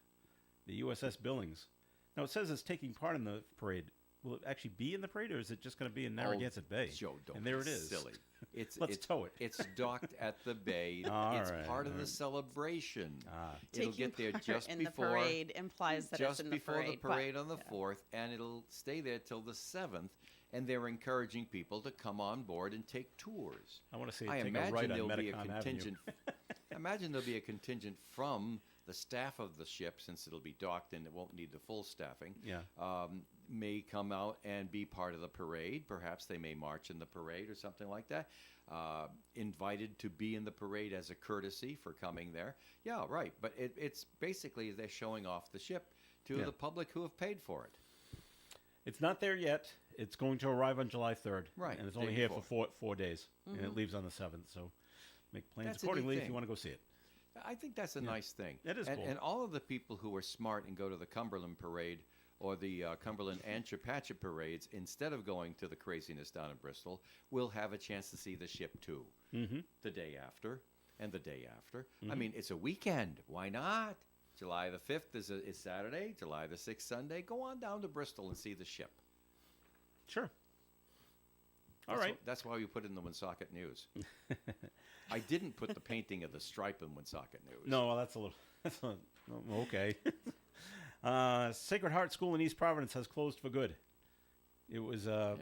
C: the USS Billings. Now it says it's taking part in the parade. Will it actually be in the parade, or is it just going to be in Narragansett Bay?
A: Joe, don't
C: and there
A: be
C: it is.
A: silly.
C: Let's tow it.
A: It's docked at the bay.
C: All
A: It's
C: right,
A: part of
C: all
A: the
C: right.
A: celebration.
C: Ah.
A: It'll
B: Taking
A: get there
B: part
A: just
B: in
A: before
B: the parade implies that
A: just
B: it's in the
A: before
B: parade.
A: the parade on the 4th, and it'll stay there till the 7th. And they're encouraging people to come on board and take tours.
C: I want to see it
A: I
C: take a
A: imagine
C: right on
A: there'll be a
C: Metacon Avenue.
A: contingent. Imagine there'll be a contingent from the staff of the ship, since it'll be docked and it won't need the full staffing.
C: Yeah.
A: May come out and be part of the parade. Perhaps they may march in the parade or something like that. Invited to be in the parade as a courtesy for coming there. Yeah, right. But it's basically they're showing off the ship to
C: Yeah.
A: the public who have paid for it.
C: It's not there yet. It's going to arrive on July 3rd.
A: Right,
C: And it's
A: day
C: only here
A: before.
C: for 4 days. And it leaves on the 7th. So make plans
A: That's a neat
C: accordingly if
A: thing.
C: you want to go see it.
A: I think that's a nice thing.
C: It is
A: and,
C: cool.
A: And all of the people who are smart and go to the Cumberland Parade or the Cumberland and Chepachet parades, instead of going to the craziness down in Bristol, will have a chance to see the ship too. The day after. and the day after. I mean, it's a weekend. Why not? July the 5th is Saturday. July the 6th, Sunday. Go on down to Bristol and see the ship.
C: Sure. All
A: That's
C: right.
A: That's why we put it in the Woonsocket News. I didn't put the painting of the stripe in Woonsocket News.
C: No, well, that's a little. That's a, okay. Sacred Heart School in East Providence has closed for good. It was
A: Yeah,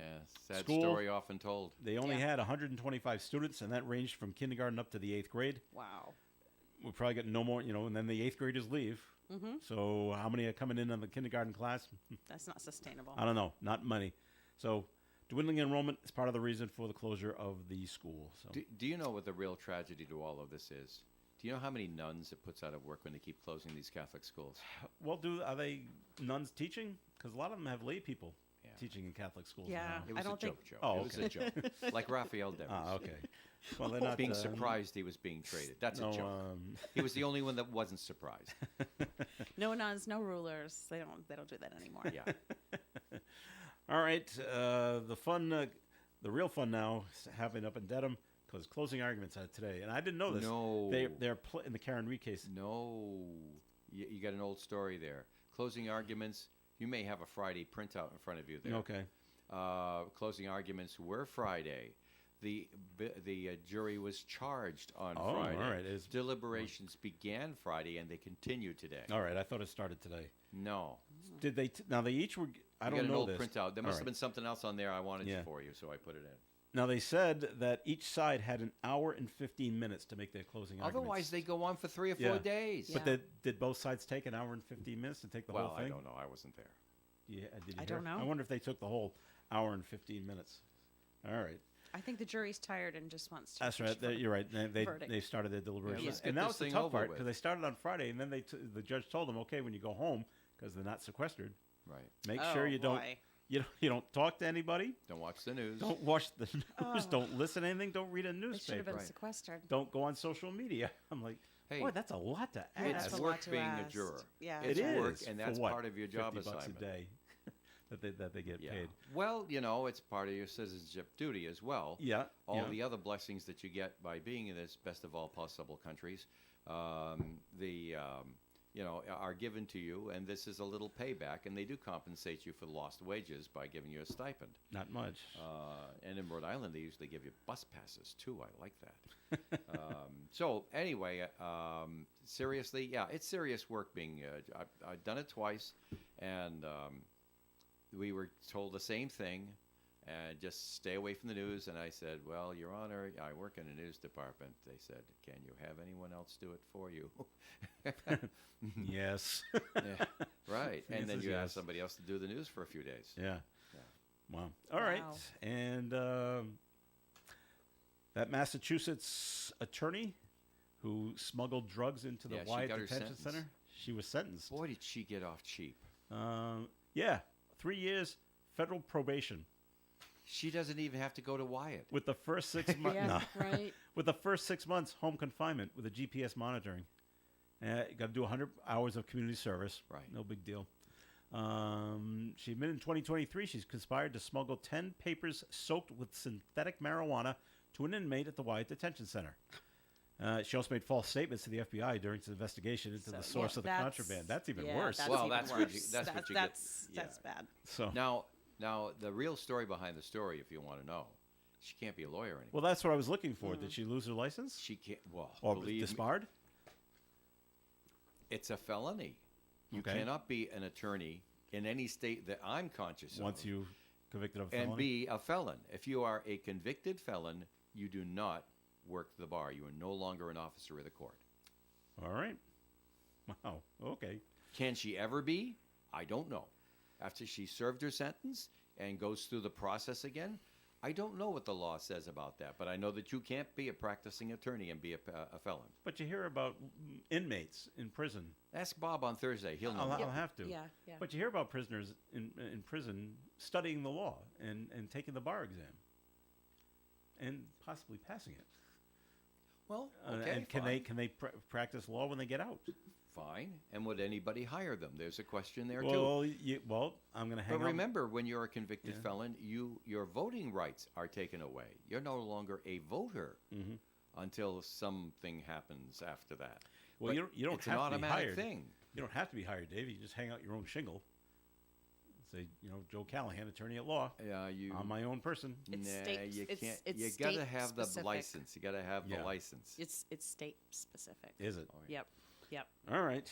A: sad
C: school.
A: story often told.
C: They only
B: Yeah.
C: had 125 students, and that ranged from kindergarten up to the 8th grade.
B: Wow.
C: We're probably getting no more, and then the 8th graders leave.
B: Mm-hmm.
C: So how many are coming in on the kindergarten class?
B: That's not sustainable.
C: I don't know. Not many. So dwindling enrollment is part of the reason for the closure of the school. So
A: Do you know what the real tragedy to all of this is? Do you know how many nuns it puts out of work when they keep closing these Catholic schools?
C: well, are they nuns teaching? Because a lot of them have lay people
A: Yeah.
C: teaching in Catholic schools.
B: Yeah.
C: now.
A: It
B: I
A: was
B: don't
A: a
B: think-
A: joke, Joe.
C: Oh,
A: It was a joke. Like Raphael Devers.
C: Ah, okay. Well, they're not
A: Being
C: uh,
A: surprised he was being traded. That's a
C: no,
A: joke. He was the only one that wasn't surprised.
B: No nuns, no rulers. They don't do that anymore.
A: Yeah.
C: All right. The real fun now is happening up in Dedham because closing arguments are today, and I didn't know this.
A: No.
C: they're in the Karen Reed case.
A: No. You got an old story there. Closing arguments. You may have a Friday printout in front of you there.
C: Okay.
A: Closing arguments were Friday. The jury was charged on
C: Oh, all
A: Friday.
C: right.
A: Deliberations began Friday and they continue today.
C: All right. I thought it started today.
A: No.
C: Did they? Now they each were. I
A: You
C: don't
A: got an
C: know
A: old
C: this.
A: printout. There
C: All
A: must
C: right.
A: have been something else on there I wanted
C: Yeah.
A: for you, so I put it in.
C: Now they said that each side had an hour and 15 minutes to make their closing arguments.
A: Otherwise, they go on for 3 or 4
C: Yeah.
A: days.
C: But
B: Yeah.
C: did both sides take an hour and 15 minutes to take the
A: Well,
C: whole thing?
A: I don't know. I wasn't there.
C: Yeah, did you
B: I
C: hear?
B: don't know.
C: I wonder if they took the whole hour and 15 minutes. All right.
B: I think the jury's tired and just wants to.
C: That's
B: push
C: right.
B: for-
C: You're right. They
B: verdict.
C: they started their deliberations,
A: let's get
C: and now
A: this
C: it's the
A: thing
C: tough
A: over
C: part
A: with.
C: because they started on Friday, and then the judge told them, okay, when you go home, because they're not sequestered,
A: Right.
C: make
B: Oh,
C: sure you don't
B: boy.
C: you don't talk to anybody,
A: Don't watch the news.
C: don't watch the news,
B: Oh.
C: don't listen to anything, don't read a
B: They should have
C: newspaper,
B: been
A: Right.
B: sequestered.
C: don't go on social media. I'm like,
A: Hey,
C: boy, that's a lot to
A: it's
C: ask.
B: That's a
A: work
B: lot to
A: being a
B: ask.
A: juror.
B: Yeah,
A: It's
C: It is
A: work, and
C: for
A: that's
C: what?
A: part of your job
C: $50
A: assignment.
C: a day that they get
A: Yeah.
C: paid.
A: Well, it's part of your citizenship duty as well.
C: Yeah.
A: All
C: yeah.
A: the other blessings that you get by being in this best of all possible countries, are given to you, and this is a little payback, and they do compensate you for lost wages by giving you a stipend.
C: Not much.
A: And in Rhode Island, they usually give you bus passes too. I like that. So anyway, seriously, yeah, it's serious work being. I've done it twice, and we were told the same thing. And just stay away from the news. And I said, well, Your Honor, I work in a news department. They said, can you have anyone else do it for you?
C: Yes.
A: Yeah, right.
C: The
A: And then
C: answer's
A: you
C: yes.
A: ask somebody else to do the news for a few days.
C: Yeah.
A: Yeah.
C: Wow. All right.
B: Wow.
C: And that Massachusetts attorney who smuggled drugs into the
A: Yeah, she
C: Wyatt
A: got her
C: Detention
A: sentence.
C: Center, she was sentenced.
A: Boy, did she get off cheap.
C: Yeah, 3 years federal probation
A: She doesn't even have to go to Wyatt.
C: with the first 6 months.
B: Yeah, right.
C: With the first 6 months home confinement with a GPS monitoring. You got to do 100 hours of community service.
A: Right.
C: No big deal. She admitted in 2023 she's conspired to smuggle 10 papers soaked with synthetic marijuana to an inmate at the Wyatt Detention Center. She also made false statements to the FBI during its investigation into the source of the contraband. That's even worse.
B: That's
A: Well,
B: even
A: that's what you-
B: worse.
A: that's what you get-
B: That's
A: yeah.
B: bad.
C: So
A: Now, the real story behind the story, if you want to know, she can't be a lawyer anymore.
C: well, that's what I was looking for. Did she lose her license
A: She can't. Well,
C: or
A: believe me,
C: disbarred?
A: it's a felony. You
C: Okay.
A: cannot be an attorney in any state that I'm conscious
C: Once
A: of
C: you convicted of a
A: and
C: felony?
A: be a felon. If you are a convicted felon, you do not work the bar. You are no longer an officer of the court.
C: All right. Wow. Okay.
A: Can she ever be? I don't know. After she served her sentence and goes through the process again, I don't know what the law says about that, but I know that you can't be a practicing attorney and be a felon.
C: But you hear about inmates in prison.
A: Ask Bob on Thursday. He'll know.
C: I'll have to.
B: Yeah, yeah.
C: But you hear about prisoners in prison studying the law and taking the bar exam and possibly passing it.
A: Well, okay,
C: and can they practice law when they get out?
A: Fine. And would anybody hire them? There's a question there too.
C: Well, I'm going to hang
A: But
C: on.
A: remember, when you're a convicted
C: Yeah.
A: felon, your voting rights are taken away. You're no longer a voter.
C: Mhm.
A: until something happens after that.
C: Well,
A: But
C: you don't
A: it's an
C: have to be
A: automatic
C: hired.
A: thing.
C: You don't have to be hired, Dave. You just hang out your own shingle. Say, Joe Callahan, attorney at law.
A: You
C: I'm my own person.
B: It's
A: nah,
B: state-
A: you
B: it's-
A: can't.
B: it's
A: You gotta
B: state
A: have the
B: specific.
A: license. You gotta have
C: Yeah.
A: the license.
B: It's state specific.
C: Is it?
B: Yep. Yep.
C: All right.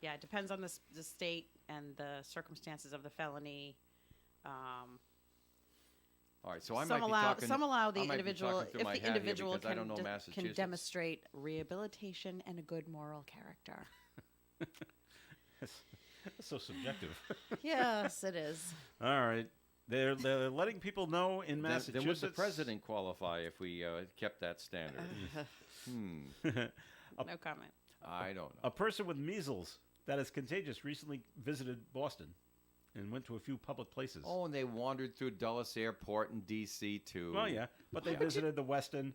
B: Yeah, it depends on the state and the circumstances of the felony.
A: All right, so I
B: some
A: might
B: allow
A: be talking.
B: some allow the
A: I might be
B: individual
A: talking through
B: if
A: my
B: the
A: hat here
B: individual
A: because I don't know
B: can
A: Massachusetts.
B: demonstrate rehabilitation and a good moral character.
C: That's so subjective.
B: Yes, it is.
C: All right. They're letting people know in
A: Then
C: Massachusetts.
A: would the president qualify if we kept that standard?
B: No comment.
A: I don't know.
C: A person with measles that is contagious recently visited Boston and went to a few public places.
A: Oh, and they wandered through Dulles Airport in D.C. too.
C: Well, yeah, but they visited the Westin,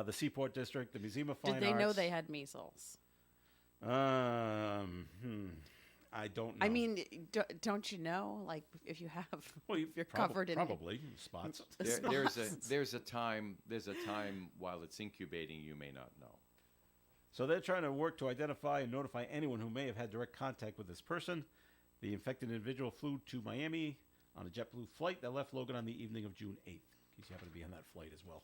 C: the Seaport District, the Museum of Fine
B: Did they know
C: Arts.
B: they had measles?
C: I don't know.
B: I mean, don't you know? Like, if you have,
C: well,
B: if you're
C: prob-
B: covered in
C: probably spots.
A: There's a time while it's incubating you may not know.
C: So they're trying to work to identify and notify anyone who may have had direct contact with this person. The infected individual flew to Miami on a JetBlue flight that left Logan on the evening of June 8th, in case you happen to be on that flight as well.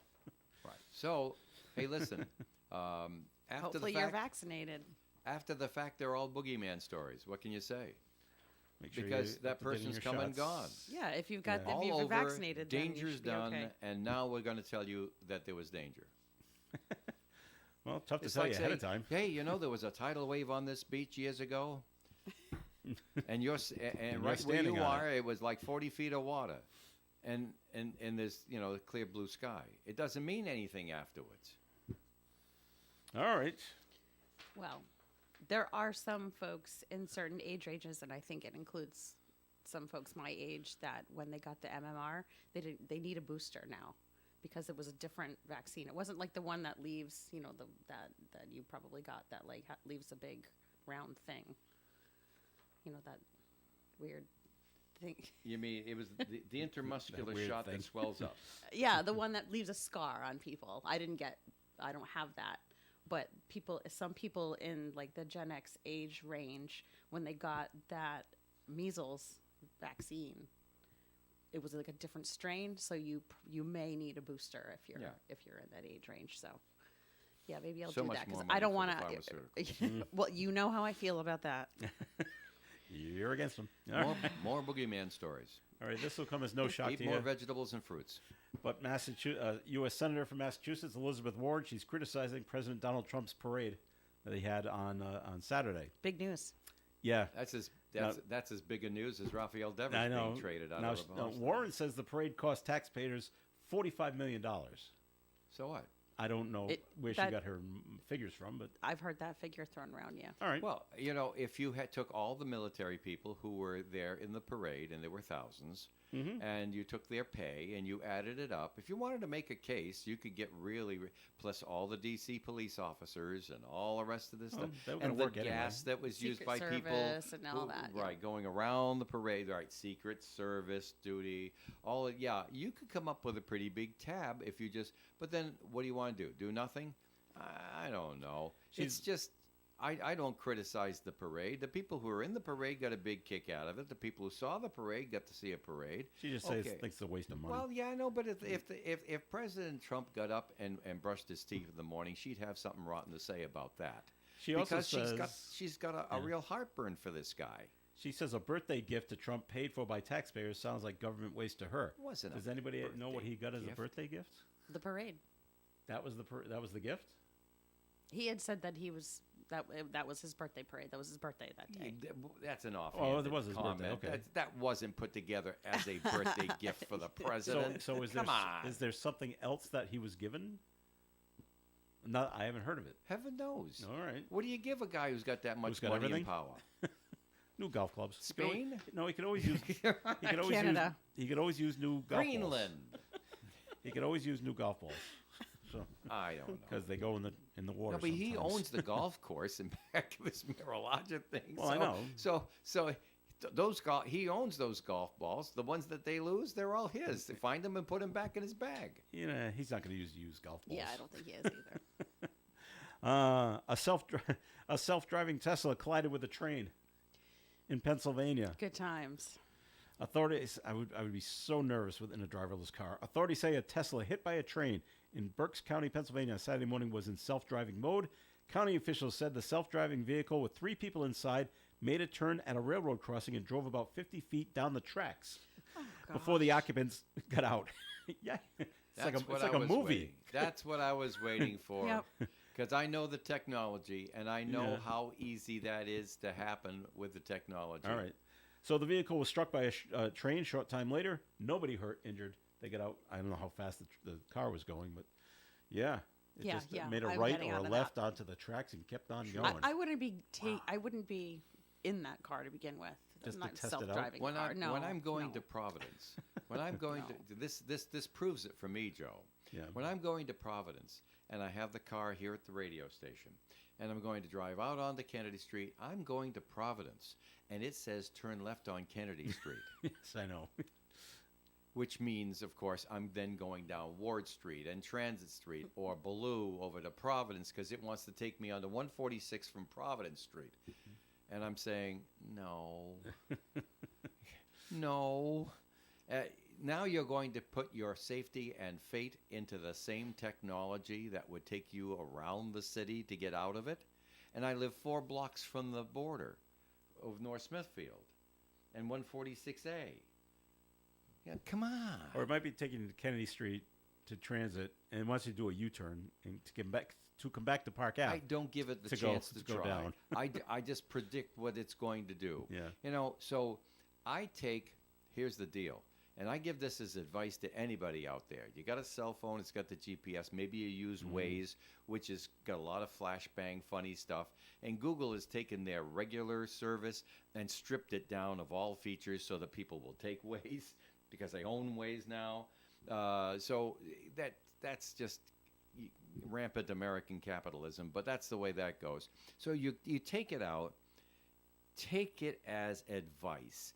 A: Right. So, hey, listen. After
B: hopefully
A: the
B: you're
A: fact,
B: vaccinated.
A: after the fact, they're all boogeyman stories. What can you say?
C: Make sure
A: Because
C: you're
A: that
C: up to date on
A: person's
C: your
A: come and gone.
C: shots.
B: Yeah, if you've got
C: Yeah.
A: All
B: if you're
A: over,
B: vaccinated, then you
A: danger's
B: should be
A: done,
B: okay.
A: and now we're going to tell you that there was danger.
C: Well, tough to
A: It's
C: tell
A: like
C: you ahead of
A: saying,
C: time.
A: hey, there was a tidal wave on this beach years ago, and you're
C: you're
A: right where
C: standing
A: you
C: on
A: are, it was like 40 feet of water, and there's clear blue sky. It doesn't mean anything afterwards.
C: All right.
B: Well, there are some folks in certain age ranges, and I think it includes some folks my age that when they got the MMR, they need a booster now because it was a different vaccine. It wasn't like the one that leaves, that you probably got that like leaves a big round thing. That weird thing.
A: You mean it was the intermuscular
C: weird
A: shot
C: thing.
A: that swells up?
B: Yeah, the one that leaves a scar on people. I don't have that. But some people in like the Gen X age range, when they got that measles vaccine, it was like a different strain. So you may need a booster if you're in that age range. So yeah, maybe I'll
A: So
B: do
A: much
B: that
A: more
B: because I don't
A: money
B: want
A: for the
B: to. Well, you know how I feel about that.
C: You're against them. All right.
A: More boogeyman stories.
C: All right, this will come as no shock
A: Eat
C: to
A: more
C: you.
A: vegetables and fruits.
C: But U.S. Senator from Massachusetts, Elizabeth Warren, she's criticizing President Donald Trump's parade that he had on Saturday.
B: Big news.
C: Yeah.
A: That's
C: Now-
A: as big a news as Rafael Devers
C: I know.
A: being traded out
C: Now,
A: of the Boston.
C: Warren says the parade cost taxpayers $45 million.
A: So what?
C: I don't know where she
B: that-
C: got her figures from, but
B: I've heard that figure thrown around. Yeah.
C: all right.
A: Well, if you took all the military people who were there in the parade, and there were thousands, and you took their pay and you added it up, if you wanted to make a case, you could get plus all the D.C. police officers and all the rest of this
C: Well,
A: stuff,
C: they were gonna
A: and the
C: work anyway.
A: gas that was used by
B: Secret
A: people,
B: Service and all that, yeah.
A: right, going around the parade, right, Secret Service duty, you could come up with a pretty big tab if you just. But then, what do you want to do? Do nothing? I don't know. It's just. I don't criticize the parade. The people who are in the parade got a big kick out of it. The people who saw the parade got to see a parade.
C: She just thinks it's a waste of money.
A: Well, yeah, I know, but if President Trump got up and brushed his teeth in the morning, she'd have something rotten to say about that.
C: She also
A: because
C: says
A: she's got a real heartburn for this guy.
C: she says a birthday gift to Trump paid for by taxpayers sounds like government waste to her.
A: Wasn't
C: Does
A: a
C: anybody know what he got as a
A: gift.
C: birthday gift?
B: The parade.
C: That was the gift.
B: He had said that he was that was his birthday parade. That was his birthday that day.
A: That's an off.
C: Oh, it was his birthday, okay.
A: That wasn't put together as a birthday gift for the president.
C: So is there something else that he was given? No, I haven't heard of it.
A: Heaven knows.
C: All right.
A: What do you give a guy who's got that much
C: got
A: money
C: everything?
A: and power?
C: New golf clubs.
A: Spain?
C: No, he could always use. He could always
B: Canada.
C: use. He could always use new golf balls.
A: Greenland.
C: He could always use new golf balls. So
A: I don't know.
C: because they go in the water.
A: No, but he
C: sometimes.
A: owns the golf course in back of his Miralaja thing.
C: Well, I know.
A: So he owns those golf balls. The ones that they lose, they're all his. They find them and put them back in his bag.
C: You know, he's not going to use used golf balls.
B: Yeah, I don't think he is either.
C: A self-driving Tesla collided with a train in Pennsylvania.
B: Good times.
C: Authorities, I would be so nervous within a driverless car. Authorities say a Tesla hit by a train in Berks County, Pennsylvania, on Saturday morning was in self-driving mode. County officials said the self-driving vehicle with 3 people inside made a turn at a railroad crossing and drove about 50 feet down the tracks before the occupants got out. Yeah, it's like a movie.
A: Waiting. That's what I was waiting for.
B: Yep.
A: Because I know the technology, and I know
C: Yeah.
A: how easy that is to happen with the technology.
C: All right. So the vehicle was struck by a train short time later. Nobody injured. They got out. I don't know how fast the car was going, but yeah. It
B: Yeah,
C: just
B: yeah,
C: made a
B: I'm
C: right
B: heading
C: or a
B: on the
C: left
B: map.
C: onto the tracks and kept on going.
B: I wouldn't be I wouldn't be in that car to begin with.
C: Just to
B: Not
C: test it out?
B: self-driving
A: When
B: car.
A: I'm when I'm going
B: no.
A: to Providence, when I'm going to this proves it for me, Joe.
C: Yeah.
A: When I'm going to Providence and I have the car here at the radio station, and I'm going to drive out onto Kennedy Street, I'm going to Providence, and it says turn left on Kennedy Street.
C: Yes, I know.
A: Which means, of course, I'm then going down Ward Street and Transit Street or Ballou over to Providence because it wants to take me onto 146 from Providence Street. And I'm saying, no. No. Now you're going to put your safety and fate into the same technology that would take you around the city to get out of it. And I live 4 blocks from the border of North Smithfield and 146A. Yeah, come on.
C: Or it might be taking you to Kennedy Street to transit, and once you do a U-turn and to come back to Park Ave.
A: I don't give it the
C: to
A: chance
C: go
A: to try.
C: down.
A: I just predict what it's going to do.
C: Yeah.
A: You know, so here's the deal, and I give this as advice to anybody out there. You got a cell phone, it's got the GPS. Maybe you use Waze, which has got a lot of flashbang, funny stuff. And Google has taken their regular service and stripped it down of all features so that people will take Waze because they own Waze now. So that's just rampant American capitalism, but that's the way that goes. So you take it out, take it as advice.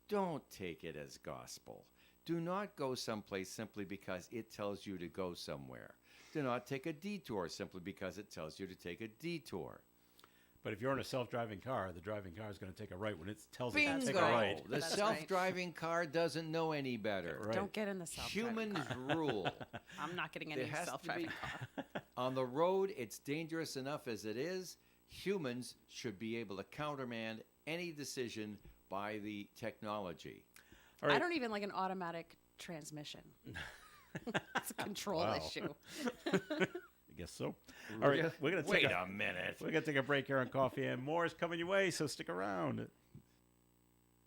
A: Don't take it as gospel. Do not go someplace simply because it tells you to go somewhere. Do not take a detour simply because it tells you to take a detour.
C: But if you're in a self-driving car, the driving car is going to take a right when it tells it to
A: Bingo!
C: take a right.
A: The
B: That's
A: self-driving car doesn't know any better.
C: Right.
B: Don't get in the self-driving
A: Humans
B: car.
A: rule.
B: I'm not getting any
A: There has to
B: self-driving
A: be-
B: car.
A: On the road, it's dangerous enough as it is. Humans should be able to countermand any decision by the technology.
C: All right.
B: I don't even like an automatic transmission. It's a control
C: Wow.
B: issue.
C: I guess so. All right, we're going to
A: Wait
C: take
A: a minute.
C: We're going to take a break here on Coffee and More is coming your way, so stick around.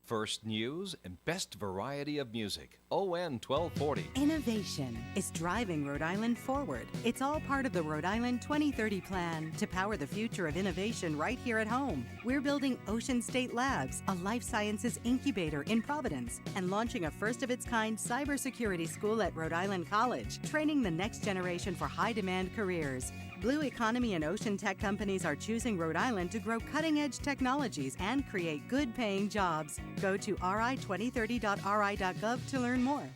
E: First news and best variety of music. ON 1240.
F: Innovation is driving Rhode Island forward. It's all part of the Rhode Island 2030 plan to power the future of innovation right here at home. We're building Ocean State Labs, a life sciences incubator in Providence, and launching a first-of-its-kind cybersecurity school at Rhode Island College, training the next generation for high-demand careers. Blue economy and ocean tech companies are choosing Rhode Island to grow cutting-edge technologies and create good-paying jobs. Go to ri2030.ri.gov to learn more.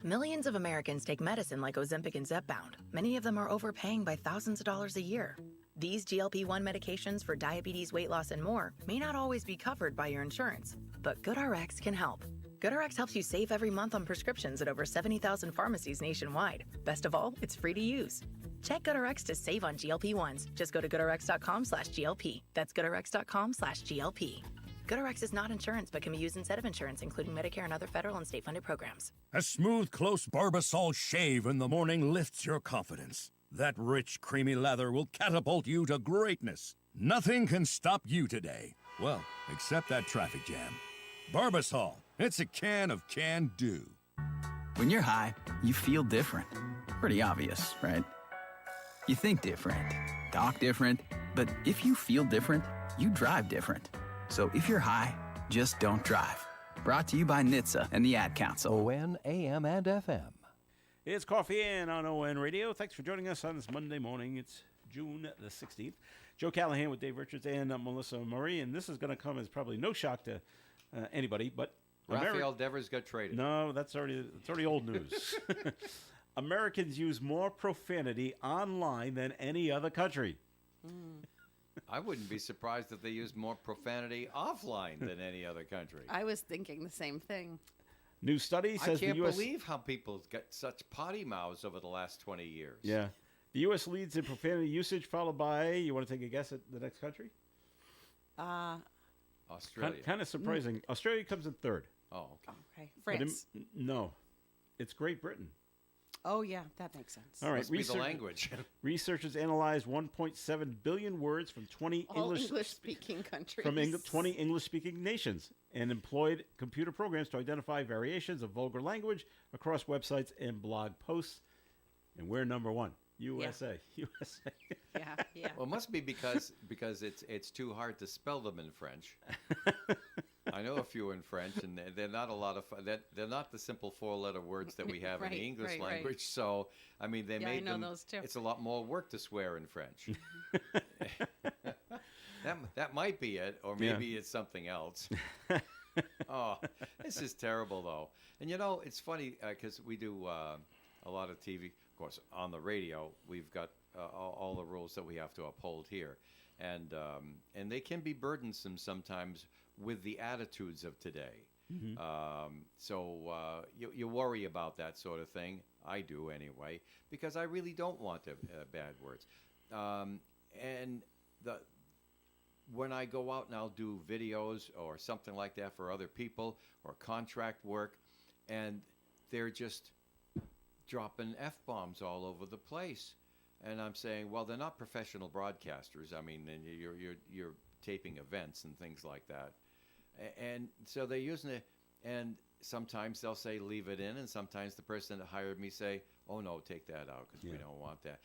J: Millions of Americans take medicine like Ozempic and Zepbound. Many of them are overpaying by thousands of dollars a year. These GLP-1 medications for diabetes, weight loss, and more may not always be covered by your insurance, but GoodRx can help. GoodRx helps you save every month on prescriptions at over 70,000 pharmacies nationwide. Best of all, it's free to use. Check GoodRx to save on GLP-1s. Just go to goodrx.com/GLP. That's goodrx.com/GLP. GoodRx is not insurance but can be used instead of insurance, including Medicare and other federal and state-funded programs.
K: A smooth, close Barbasol shave in the morning lifts your confidence. That rich, creamy lather will catapult you to greatness. Nothing can stop you today. Well, except that traffic jam. Barbasol, it's a can of can-do.
L: When you're high, you feel different. Pretty obvious, right? You think different, talk different, but if you feel different, you drive different. So if you're high, just don't drive. Brought to you by NHTSA and the Ad Council.
E: ON AM and FM.
C: It's Coffee In on ON Radio. Thanks for joining us on this Monday morning. It's June the 16th. Joe Callahan with Dave Richards and Melissa Murray, and this is going to come as probably no shock to anybody, but
A: Rafael Devers got traded.
C: No, it's already old news. Americans use more profanity online than any other country.
A: I wouldn't be surprised if they used more profanity offline than any other country.
B: I was thinking the same thing.
C: New study
A: I
C: says
A: can't
C: the U.S.
A: believe how people got such potty mouths over the last 20 years.
C: Yeah. The U.S. leads in profanity usage, followed by, you want to take a guess at the next country?
A: Australia.
C: Kind of surprising. Australia comes in third.
A: Oh, okay.
B: Okay.
C: But
B: France.
C: no. It's Great Britain.
B: Oh, yeah, that makes sense.
C: All right.
A: Must be the language.
C: Researchers analyzed 1.7 billion words from 20
B: All English-speaking countries.
C: from 20 English-speaking nations and employed computer programs to identify variations of vulgar language across websites and blog posts. And we're number one. USA. USA.
B: Yeah.
A: Well, it must be because it's too hard to spell them in French. I know a few in French, and they're not a lot of fun. They're not the simple four-letter words that we have in the English language. So, I mean, they made
B: I know
A: them.
B: those too.
A: It's a lot more work to swear in French. that might be it, or maybe it's something else. Oh, this is terrible, though. And you know, it's funny because we do a lot of TV. Of course, on the radio, we've got all the rules that we have to uphold here, and they can be burdensome sometimes with the attitudes of today. So you worry about that sort of thing. I do anyway, because I really don't want bad words. And when I go out and I'll do videos or something like that for other people or contract work, and they're just dropping F-bombs all over the place. And I'm saying, well, they're not professional broadcasters. I mean, you're taping events and things like that. And so they're using it, and sometimes they'll say, leave it in, and sometimes the person that hired me say, oh, no, take that out because we don't want that.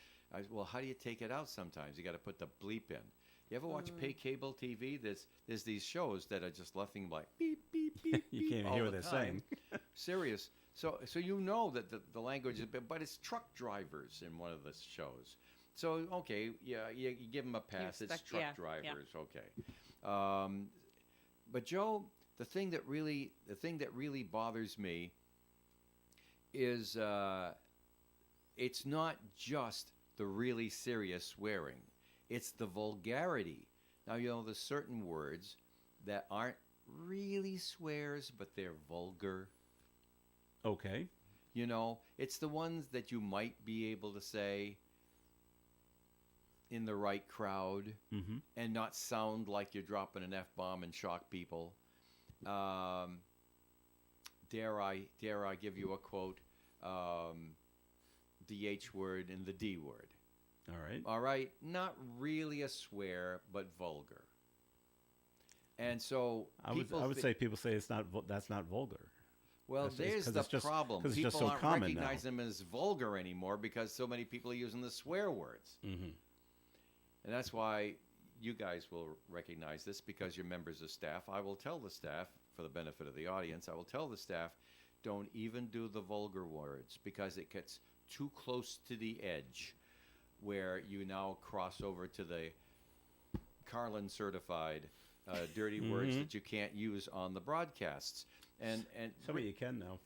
A: Well, how do you take it out sometimes? You got to put the bleep in. You ever watch pay cable TV? There's these shows that are just nothing like beep, beep, beep,
C: You
A: beep
C: can't even
A: all
C: hear
A: the
C: what they're
A: time.
C: saying.
A: Serious. So you know that the language is, but it's truck drivers in one of the shows. So, okay, yeah, you give them a pass. It's truck drivers, okay. But Joe, the thing that really bothers me is it's not just the really serious swearing; it's the vulgarity. Now you know there's certain words that aren't really swears, but they're vulgar.
C: Okay.
A: You know, it's the ones that you might be able to say in the right crowd and not sound like you're dropping an F-bomb and shock people. Dare I give you a quote? The H word and the D word.
C: All right.
A: All right. Not really a swear, but vulgar. And so
C: I would say people say that's not vulgar.
A: Well, there's the problem.
C: It's
A: People
C: just so
A: aren't
C: common
A: recognizing them as vulgar anymore because so many people are using the swear words. And that's why you guys will recognize this because you're members of staff. I will tell the staff, for the benefit of the audience, I will tell the staff, don't even do the vulgar words because it gets too close to the edge where you now cross over to the Carlin certified dirty words that you can't use on the broadcasts. And
C: some of you can now.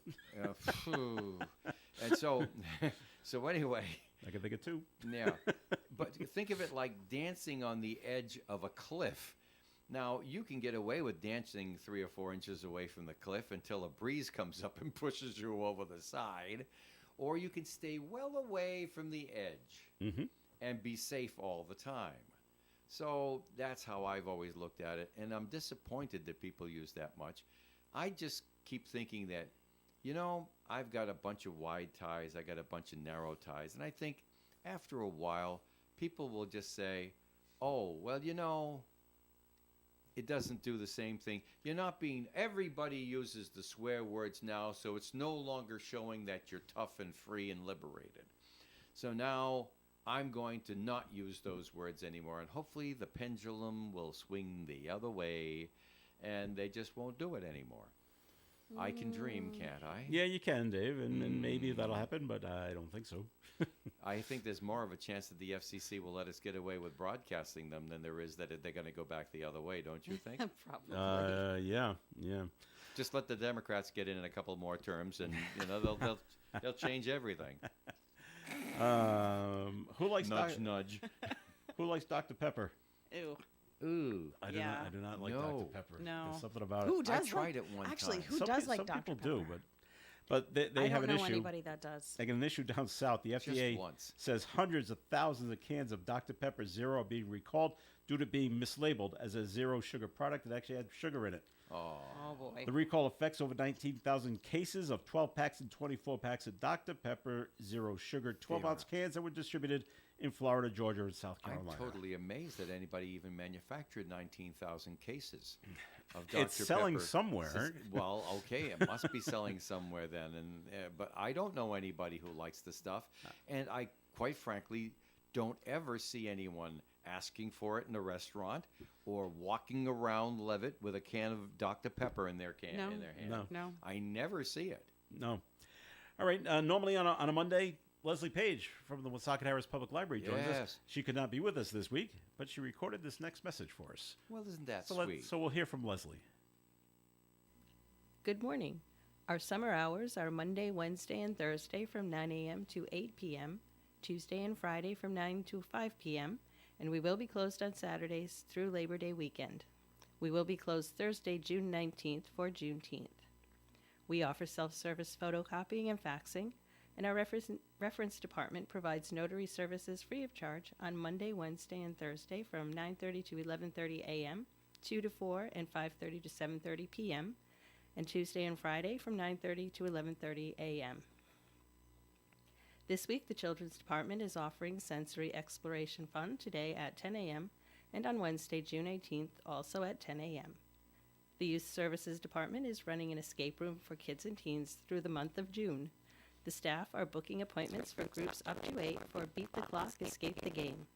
A: And so anyway,
C: I can think of two.
A: Yeah, but think of it like dancing on the edge of a cliff. Now you can get away with dancing 3 or 4 inches away from the cliff until a breeze comes up and pushes you over the side, or you can stay well away from the edge and be safe all the time. So that's how I've always looked at it, and I'm disappointed that people use that much. I just keep thinking that, you know, I've got a bunch of wide ties, I got a bunch of narrow ties, and I think after a while, people will just say, oh, well, you know, it doesn't do the same thing. Everybody uses the swear words now, so it's no longer showing that you're tough and free and liberated. So now I'm going to not use those words anymore, and hopefully the pendulum will swing the other way, and they just won't do it anymore. I can dream, can't I?
C: Yeah, you can, Dave, and maybe that'll happen, but I don't think so.
A: I think there's more of a chance that the FCC will let us get away with broadcasting them than there is that they're going to go back the other way, don't you think?
B: Probably.
C: Yeah.
A: Just let the Democrats get in a couple more terms, and they'll change everything.
C: Who likes
A: nudge?
C: Who likes Dr. Pepper?
B: Ew.
A: Ooh.
C: I
B: Yeah.
C: do not like
A: No.
C: Dr. Pepper.
B: No.
C: There's something about
B: Who
C: it.
B: does
A: I tried
B: like,
A: it one
B: actually,
A: time.
B: who
C: some
B: does
C: pe-
B: like
C: some
B: Dr.
C: people
B: Pepper?
C: do, but they
B: I
C: have
B: don't
C: an
B: know
C: issue.
B: anybody that does.
C: They got an issue down south. The FDA
A: once.
C: says hundreds of thousands of cans of Dr. Pepper Zero are being recalled due to being mislabeled as a zero sugar product that actually had sugar in it.
A: Oh.
B: Oh boy.
C: The recall affects over 19,000 cases of 12 packs and 24 packs of Dr. Pepper Zero Sugar 12-ounce cans that were distributed in Florida, Georgia, and South Carolina.
A: I'm totally amazed that anybody even manufactured 19,000 cases of Dr.
C: It's selling
A: Pepper.
C: somewhere.
A: Well, okay, it must be selling somewhere then. But I don't know anybody who likes the stuff, and I quite frankly don't ever see anyone asking for it in a restaurant or walking around Levitt with a can of Dr. Pepper in their hand.
B: No.
A: I never see it.
C: No. All right. Normally on a Monday, Leslie Page from the Woonsocket Harris Public Library joins us.
A: Yes.
C: She could not be with us this week, but she recorded this next message for us.
A: Well, isn't that
C: So,
A: sweet?
C: so we'll hear from Leslie.
M: Good morning. Our summer hours are Monday, Wednesday, and Thursday from 9 a.m. to 8 p.m., Tuesday and Friday from 9 to 5 p.m., and we will be closed on Saturdays through Labor Day weekend. We will be closed Thursday, June 19th for Juneteenth. We offer self-service photocopying and faxing, and our reference department provides notary services free of charge on Monday, Wednesday, and Thursday from 9:30 to 11:30 a.m., 2 to 4, and 5:30 to 7:30 p.m., and Tuesday and Friday from 9:30 to 11:30 a.m. This week, the Children's Department is offering Sensory Exploration Fun today at 10 a.m. and on Wednesday, June 18th, also at 10 a.m. The Youth Services Department is running an escape room for kids and teens through the month of June. The staff are booking appointments for groups up to 8 for Beat the Clock, Escape the Game.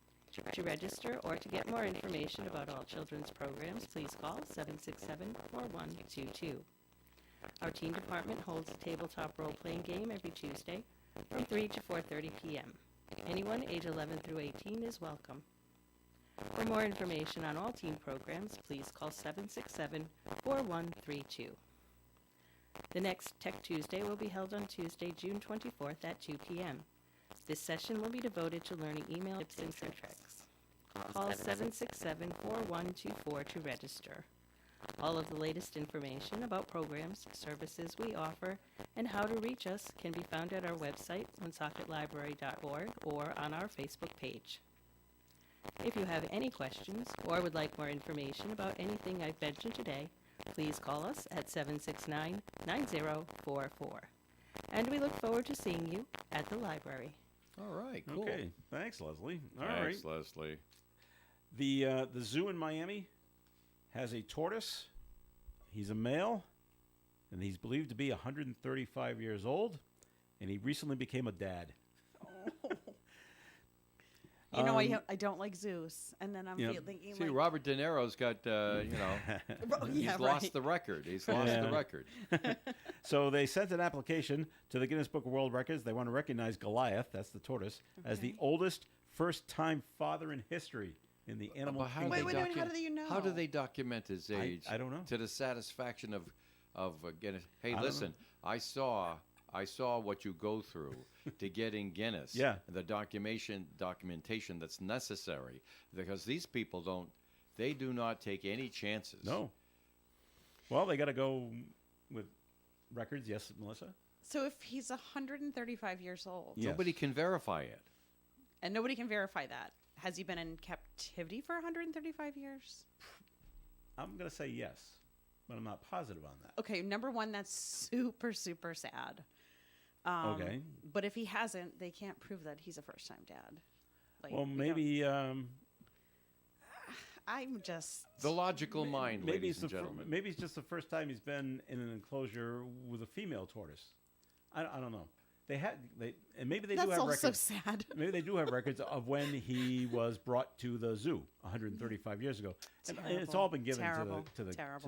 M: To register or to get more information about all children's programs, please call 767-4122. Our teen department holds a tabletop role-playing game every Tuesday from 3 to 4:30 p.m. Anyone age 11 through 18 is welcome. For more information on all teen programs, please call 767-4132. The next Tech Tuesday will be held on Tuesday, June 24th at 2 p.m. This session will be devoted to learning email tips and tricks. Call 767-4124 to register. All of the latest information about programs, services we offer, and how to reach us can be found at our website, woonsocketlibrary.org, or on our Facebook page. If you have any questions or would like more information about anything I've mentioned today, please call us at 769-9044. And we look forward to seeing you at the library.
A: All right, cool.
C: Okay. Thanks, Leslie. All
A: Thanks,
C: right.
A: Leslie.
C: The zoo in Miami has a tortoise. He's a male, and he's believed to be 135 years old, and he recently became a dad.
B: You know, I don't like Zeus, and then I'm thinking
A: See,
B: like,
A: Robert De Niro's got, he's lost the record. He's lost the record.
C: So they sent an application to the Guinness Book of World Records. They want to recognize Goliath, that's the tortoise, as the oldest first-time father in history in the animal
A: But how
C: kingdom.
A: do they
B: how do you know?
A: How do they document his age?
C: I don't know.
A: To the satisfaction of Guinness. Hey,
C: I don't
A: listen, I saw what you go through to get in Guinness.
C: Yeah.
A: The documentation that's necessary, because these people do not take any chances.
C: No. Well, they got to go with records. Yes, Melissa?
B: So if he's 135 years old,
C: Yes.
A: Nobody can verify it.
B: and nobody can verify that, has he been in captivity for 135 years?
C: I'm going to say yes, but I'm not positive on that.
B: Okay, number one, that's super, super sad.
C: Okay.
B: But if he hasn't, they can't prove that he's a first-time dad. Like,
C: Well,
B: we
C: maybe
B: I'm just...
A: The logical mind,
C: maybe
A: ladies
C: it's
A: and
C: the
A: gentlemen.
C: maybe it's just the first time he's been in an enclosure with a female tortoise. I don't know. And maybe they
B: That's
C: do have
B: also
C: records.
B: sad.
C: Maybe they do have records of when he was brought to the zoo 135 years ago. And it's all been given to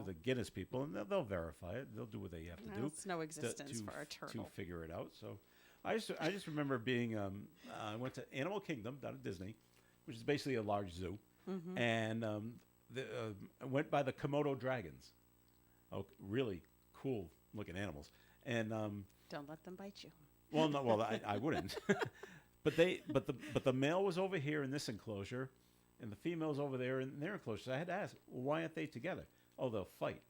C: the Guinness people, and they'll verify it. They'll do what they have to do.
B: It's no existence for a
C: to
B: turtle.
C: figure it out. So, I just remember being I went to Animal Kingdom down at Disney, which is basically a large zoo, and I went by the Komodo dragons. Oh, really cool looking animals, and
B: Don't let them bite you.
C: well, no, I wouldn't. but the male was over here in this enclosure, and the female's over there in their enclosure. So I had to ask, well, why aren't they together? Oh, they'll fight,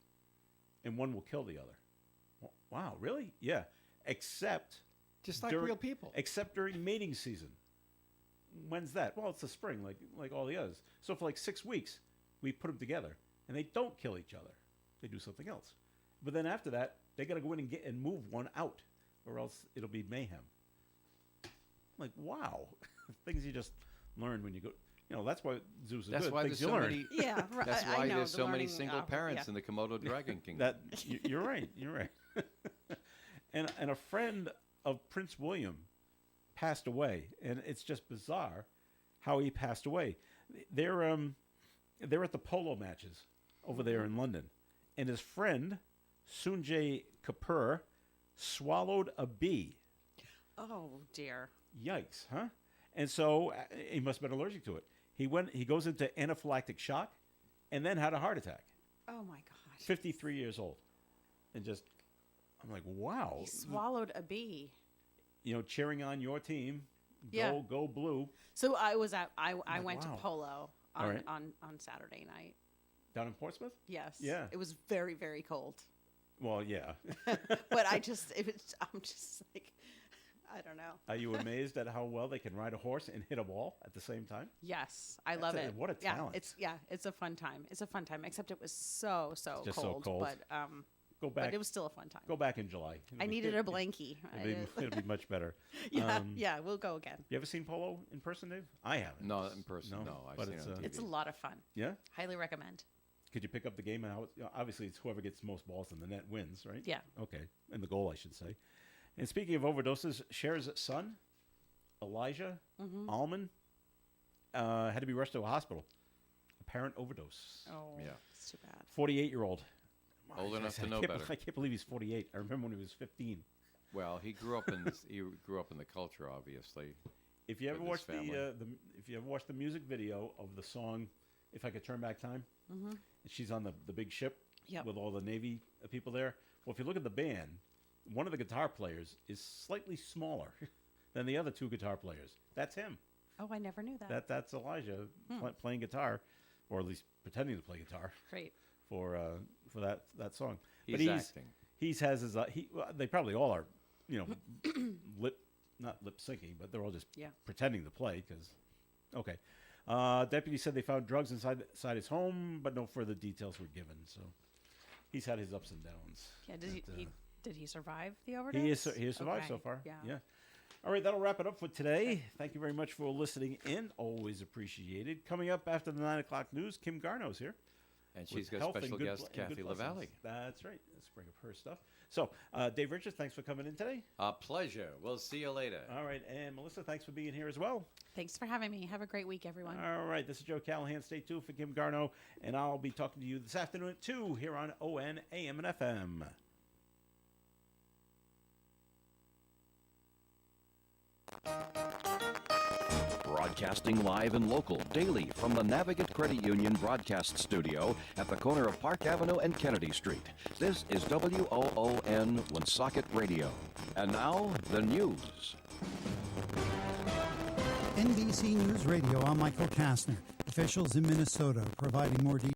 C: and one will kill the other. Well, wow, really? Yeah, except
A: Just like
C: during-
A: real people.
C: Except during mating season. When's that? Well, it's the spring, like all the others. So for like 6 weeks, we put them together, and they don't kill each other. They do something else. But then after that, they got to go in and move one out, or else it'll be mayhem. Like, wow, things you just learn when you go. You know, that's why zoos are
A: That's
C: good.
A: why
C: things
A: there's
C: you
A: so
C: learn.
A: many.
B: Yeah, right.
A: That's
B: I
A: why
B: know,
A: there's
B: the
A: so many
B: learning,
A: single parents
B: yeah.
A: in the Komodo Dragon Kingdom.
C: That you're right. You're right. and a friend of Prince William passed away, and it's just bizarre how he passed away. They're at the polo matches over there in London, and his friend Sunjay Kapoor swallowed a bee.
B: Oh dear.
C: Yikes, huh? And so he must have been allergic to it. He goes into anaphylactic shock, and then had a heart attack.
B: Oh my God.
C: 53 years old, and just I'm like, wow.
B: He swallowed a bee.
C: You know, cheering on your team.
B: Yeah.
C: Go blue.
B: So I was at I
C: like,
B: went
C: wow.
B: to polo
C: All right.
B: on Saturday night.
C: Down in Portsmouth?
B: Yes.
C: Yeah.
B: It was very, very cold.
C: Well, yeah.
B: But I'm just like, I don't know.
C: Are you amazed at how well they can ride a horse and hit a ball at the same time?
B: Yes, I love it.
C: What a talent.
B: It's a fun time. It's a fun time. Except it was so
C: Just so
B: cold.
C: cold.
B: But
C: Go back.
B: But it was still a fun time.
C: Go back in July.
B: I needed a blankie.
C: It'll be much better.
B: Yeah, we'll go again.
C: You ever seen polo in person, Dave? I haven't.
A: No, in person, no. I've
C: but
A: seen
C: it's
A: it on TV.
B: It's a lot of fun.
C: Yeah.
B: Highly recommend.
C: Could you pick up the game? And obviously, it's whoever gets the most balls in the net wins, right?
B: Yeah.
C: Okay, and the goal, I should say. And speaking of overdoses, Cher's son, Elijah Allman, had to be rushed to a hospital. Apparent overdose.
B: Oh,
A: Yeah.
B: it's too bad.
C: 48-year-old.
A: Old enough to
C: I
A: know
C: can't-
A: better.
C: I can't believe he's 48. I remember when he was 15.
A: Well, he grew up in the culture, obviously.
C: If you ever
A: with his
C: watch
A: family.
C: if you ever watch the music video of the song "If I Could Turn Back Time," and she's on the big ship
B: Yep.
C: with all the Navy people there. Well, if you look at the band, one of the guitar players is slightly smaller than the other two guitar players. That's him.
B: Oh, I never knew that.
C: That's Elijah playing guitar, or at least pretending to play guitar
B: Great.
C: for that song.
A: He's acting.
C: He's has his. They probably all are, not lip syncing, but they're all just pretending to play because. Okay. Deputies said they found drugs inside his home, but no further details were given. So he's had his ups and downs.
B: Yeah. Did
C: But,
B: he survive the overdose?
C: He has survived
B: Okay,
C: so far.
B: Yeah.
C: All right, that'll wrap it up for today. Thank you very much for listening in. Always appreciated. Coming up after the 9 o'clock news, Kim Garno's here.
A: And
C: with
A: she's got
C: health and
A: special
C: good
A: guest
C: and good
A: Kathy
C: lessons.
A: LaValle.
C: That's right. Let's bring up her stuff. So, Dave Richards, thanks for coming in today.
A: A pleasure. We'll see you later.
C: All right, and Melissa, thanks for being here as well.
B: Thanks for having me. Have a great week, everyone.
C: All right, this is Joe Callahan. Stay tuned for Kim Garno, and I'll be talking to you this afternoon at 2 here on ON, AM, and FM.
E: Broadcasting live and local daily from the Navigate Credit Union broadcast studio at the corner of Park Avenue and Kennedy Street. This is WOON Woonsocket Radio. And now, the news.
N: NBC News Radio, I'm Michael Kastner. Officials in Minnesota providing more details.